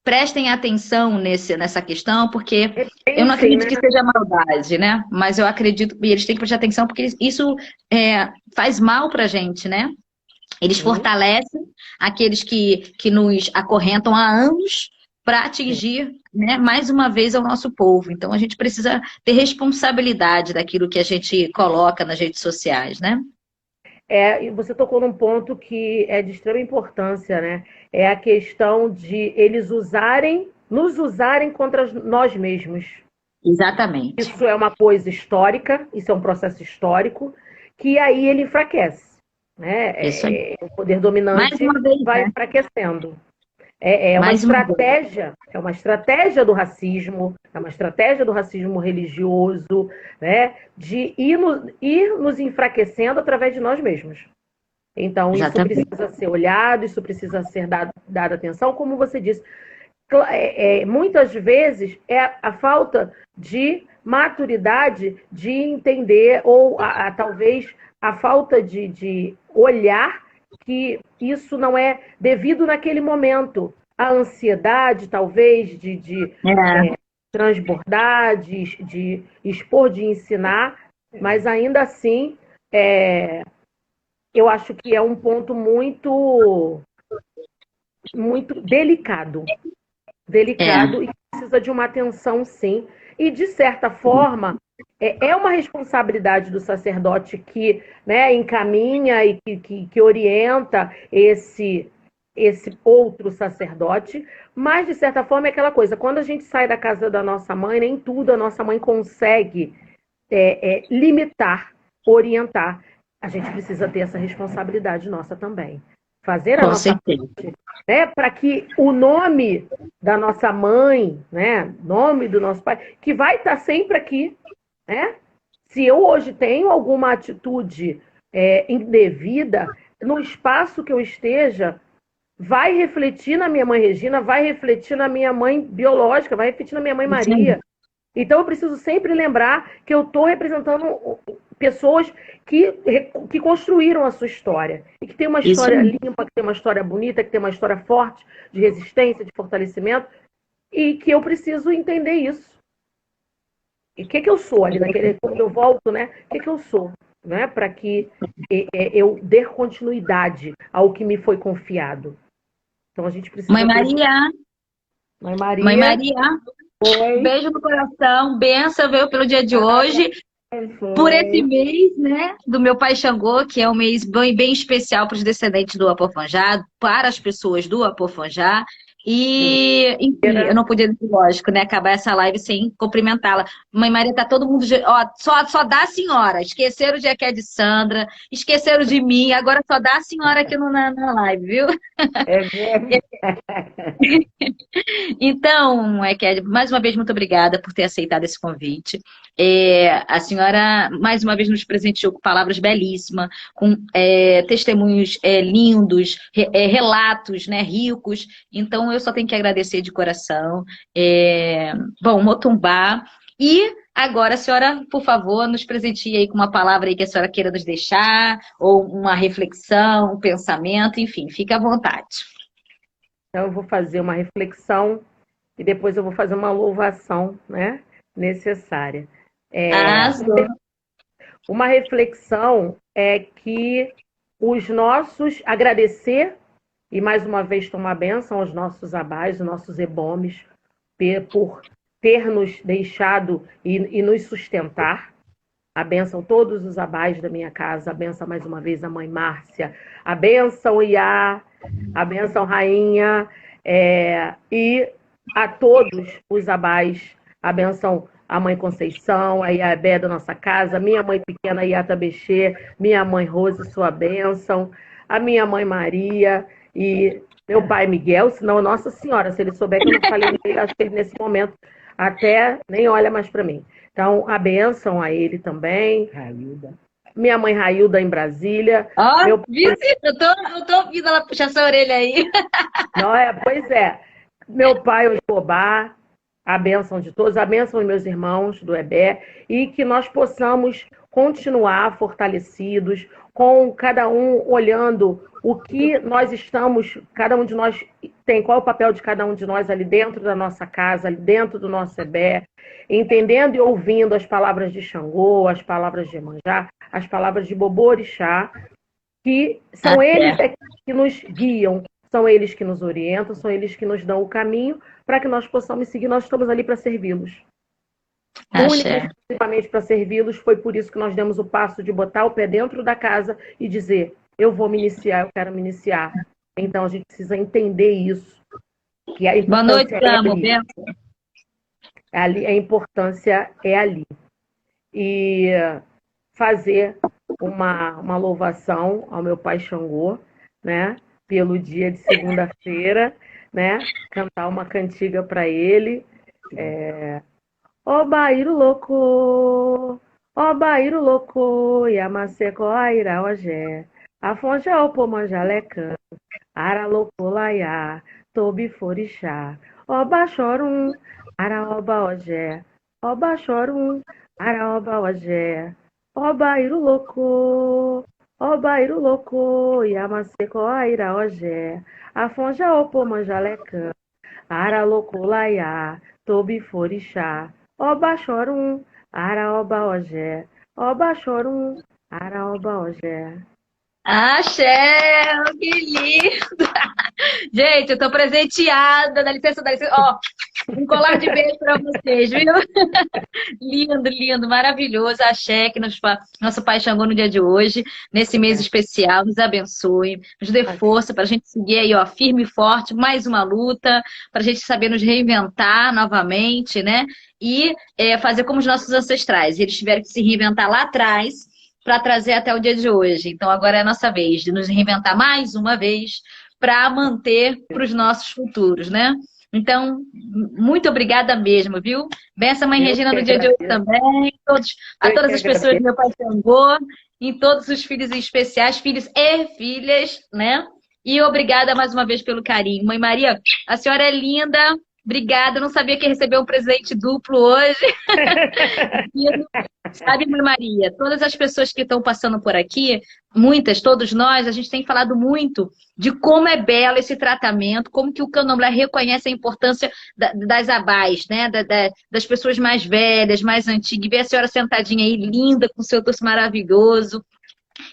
prestem atenção nessa questão, porque eu não acredito que seja maldade, né? Mas eu acredito que eles têm que prestar atenção, porque isso faz mal para a gente, né? Eles fortalecem aqueles que nos acorrentam há anos para atingir, né, mais uma vez ao nosso povo. Então, a gente precisa ter responsabilidade daquilo que a gente coloca nas redes sociais, né? E você tocou num ponto que é de extrema importância, né? é a questão de eles nos usarem contra nós mesmos. Exatamente. Isso é uma coisa histórica, isso é um processo histórico, que aí ele enfraquece, né? Isso aí. O poder dominante Mais uma vez, vai né? enfraquecendo. É uma Mais uma vez. estratégia do racismo, é uma estratégia do racismo religioso, né? De ir nos enfraquecendo através de nós mesmos. Então, isso Exatamente. precisa ser olhado, isso precisa ser dado atenção, como você disse. Muitas vezes é a falta de maturidade de entender, ou talvez a falta de olhar que isso não é devido naquele momento. A ansiedade, talvez, de transbordar, de expor, de ensinar, mas ainda assim, eu acho que é um ponto muito, muito delicado e precisa de uma atenção, sim. E, de certa forma, é uma responsabilidade do sacerdote que, né, encaminha e que orienta esse outro sacerdote, mas, de certa forma, é aquela coisa, quando a gente sai da casa da nossa mãe, nem tudo a nossa mãe consegue limitar, orientar. A gente precisa ter essa responsabilidade nossa também. Fazer a Com nossa certeza. né, para que o nome da nossa mãe, né, nome do nosso pai, que vai estar sempre aqui, né? Se eu hoje tenho alguma atitude indevida, no espaço que eu esteja, vai refletir na minha mãe Regina, vai refletir na minha mãe biológica, vai refletir na minha mãe Maria. Então eu preciso sempre lembrar que eu estou representando pessoas que construíram a sua história. E que tem uma história limpa, que tem uma história bonita, que tem uma história forte, de resistência, de fortalecimento. E que eu preciso entender isso. E o que eu sou ali, quando eu volto, né? O que eu sou? Né? Para que eu dê continuidade ao que me foi confiado. Então a gente precisa Mãe ter... Maria. Mãe Maria. Mãe Maria. Oi. Beijo no coração. Benção, veio pelo dia de hoje. Por esse mês, né, do meu pai Xangô, que é um mês bem especial para os descendentes do Apofanjá, para as pessoas do Apofanjá. E, enfim, eu não podia, lógico, né, acabar essa live sem cumprimentá-la. Mãe Maria, tá todo mundo... Ó, só dá a senhora. Esqueceram de aqui a de Sandra, esqueceram de mim, agora só dá a senhora aqui na live, viu? Então, mais uma vez, muito obrigada por ter aceitado esse convite. A senhora, mais uma vez, nos presenteou com palavras belíssimas, com testemunhos lindos, relatos, né, ricos. Então, eu só tenho que agradecer de coração. Bom, Motumbá. E agora, a senhora, por favor, nos presenteie aí com uma palavra aí que a senhora queira nos deixar, ou uma reflexão, um pensamento, enfim, fique à vontade. Então, eu vou fazer uma reflexão e depois eu vou fazer uma louvação, né, necessária. Uma reflexão é que agradecer e mais uma vez tomar bênção aos nossos abás, aos nossos ebomes, por ter nos deixado e nos sustentar. A bênção todos os abás da minha casa, a bênção mais uma vez a mãe Márcia, a bênção Iá, a bênção Rainha, e a todos os abás, a bênção a mãe Conceição, a Iabé da nossa casa, minha mãe pequena Iata Bexê, minha mãe Rose, sua bênção, a minha mãe Maria e meu pai Miguel, senão Nossa Senhora, se ele souber que eu não falei nele, acho que ele nesse momento até nem olha mais para mim. Então, a bênção a ele também. Railda. Minha mãe Railda em Brasília. Eu tô ouvindo ela puxar essa orelha aí. Não pois é. Meu pai, o Escobar, a bênção de todos, a bênção dos meus irmãos do EBE, e que nós possamos continuar fortalecidos, com cada um olhando o que nós estamos, cada um de nós tem, qual é o papel de cada um de nós ali dentro da nossa casa, ali dentro do nosso EBE, entendendo e ouvindo as palavras de Xangô, as palavras de Iemanjá, as palavras de Boborixá, que são eles que nos guiam, são eles que nos orientam, são eles que nos dão o caminho para que nós possamos seguir. Nós estamos ali para servi-los. Única e exclusivamente para servi-los. Foi por isso que nós demos o passo de botar o pé dentro da casa e dizer: eu vou me iniciar, eu quero me iniciar Então a gente precisa entender isso, que a Boa noite, importância é amo. ali. A importância é ali. E fazer uma louvação ao meu pai Xangô, né? Pelo dia de segunda-feira, né? Cantar uma cantiga para ele. Ó Baíro louco, ó Baíro louco, Yamaseco aira ogé, Afonja o pomanjalecan, Ara louco laia, Tobi forixá, Oba chorum, Ara oba ogé, Oba chorum, Ara oba ogé, ó Baíro louco, ó Baíro louco, Yamaseco aira ogé, Afonja o pomanjalecan, Ara louco laia, Tobi forixá, Oba chorum, ara oba ogé, Oba chorum, ara oba ogé. Axé, que lindo! Gente, eu tô presenteada, dá licença, dá licença. Ó, um colar de beijo para vocês, viu? Lindo, lindo, maravilhoso. Axé, que nosso Pai Xangô no dia de hoje, nesse mês especial, nos abençoe, nos dê força para a gente seguir aí, ó, firme e forte, mais uma luta, para a gente saber nos reinventar novamente, né? E fazer como os nossos ancestrais. Eles tiveram que se reinventar lá atrás para trazer até o dia de hoje. Então agora é a nossa vez de nos reinventar mais uma vez para manter para os nossos futuros, né? Então, muito obrigada mesmo, viu? Benção, Mãe Regina, no dia de hoje também. A todas as pessoas do meu Pai Xangô, em todos os filhos em especiais, filhos e filhas, né? E obrigada mais uma vez pelo carinho. Mãe Maria, a senhora é linda. Obrigada. Eu não sabia que ia receber um presente duplo hoje. Sabe, Mãe Maria, todas as pessoas que estão passando por aqui, muitas, todos nós, a gente tem falado muito de como é belo esse tratamento, como que o candomblé reconhece a importância das abás, né? Das pessoas mais velhas, mais antigas. Ver a senhora sentadinha aí, linda, com seu torso maravilhoso.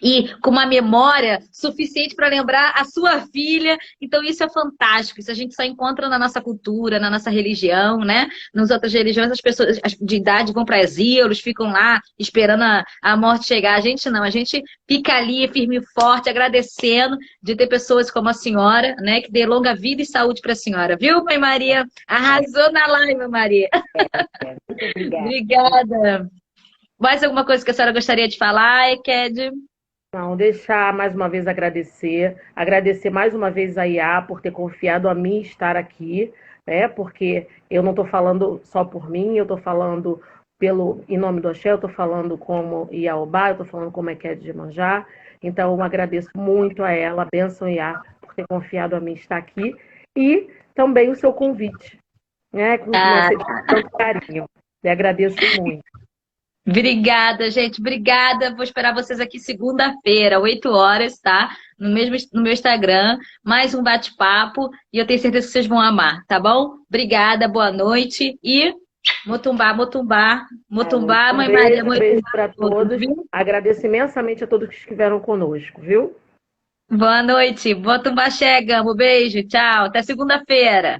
E com uma memória suficiente para lembrar a sua filha. Então isso é fantástico. Isso a gente só encontra na nossa cultura, na nossa religião, né? Nas outras religiões as pessoas de idade vão para asilos, ficam lá esperando a morte chegar. A gente não, a gente fica ali firme e forte, agradecendo de ter pessoas como a senhora, né? Que dê longa vida e saúde para a senhora. Viu, Mãe Maria? Arrasou na live, Mãe Maria. Muito Obrigada. Mais alguma coisa que a senhora gostaria de falar, Eked? Não, deixar mais uma vez agradecer mais uma vez a IA por ter confiado a mim estar aqui, né? Porque eu não estou falando só por mim, eu estou falando em nome do Axé, eu estou falando como Iaobá, eu estou falando como Eked de Iemanjá. Então, eu agradeço muito a ela, a bênção IA, por ter confiado a mim estar aqui. E também o seu convite, né? Com tanto carinho. E agradeço muito. Obrigada, gente. Obrigada. Vou esperar vocês aqui segunda-feira, 8 horas, tá? No meu Instagram. Mais um bate-papo. E eu tenho certeza que vocês vão amar, tá bom? Obrigada, boa noite. E Motumbá, Motumbá. Motumbá, Mãe Maria. Um beijo para todos. Agradeço imensamente a todos que estiveram conosco, viu? Boa noite. Motumbá, chegamos. Beijo, tchau. Até segunda-feira.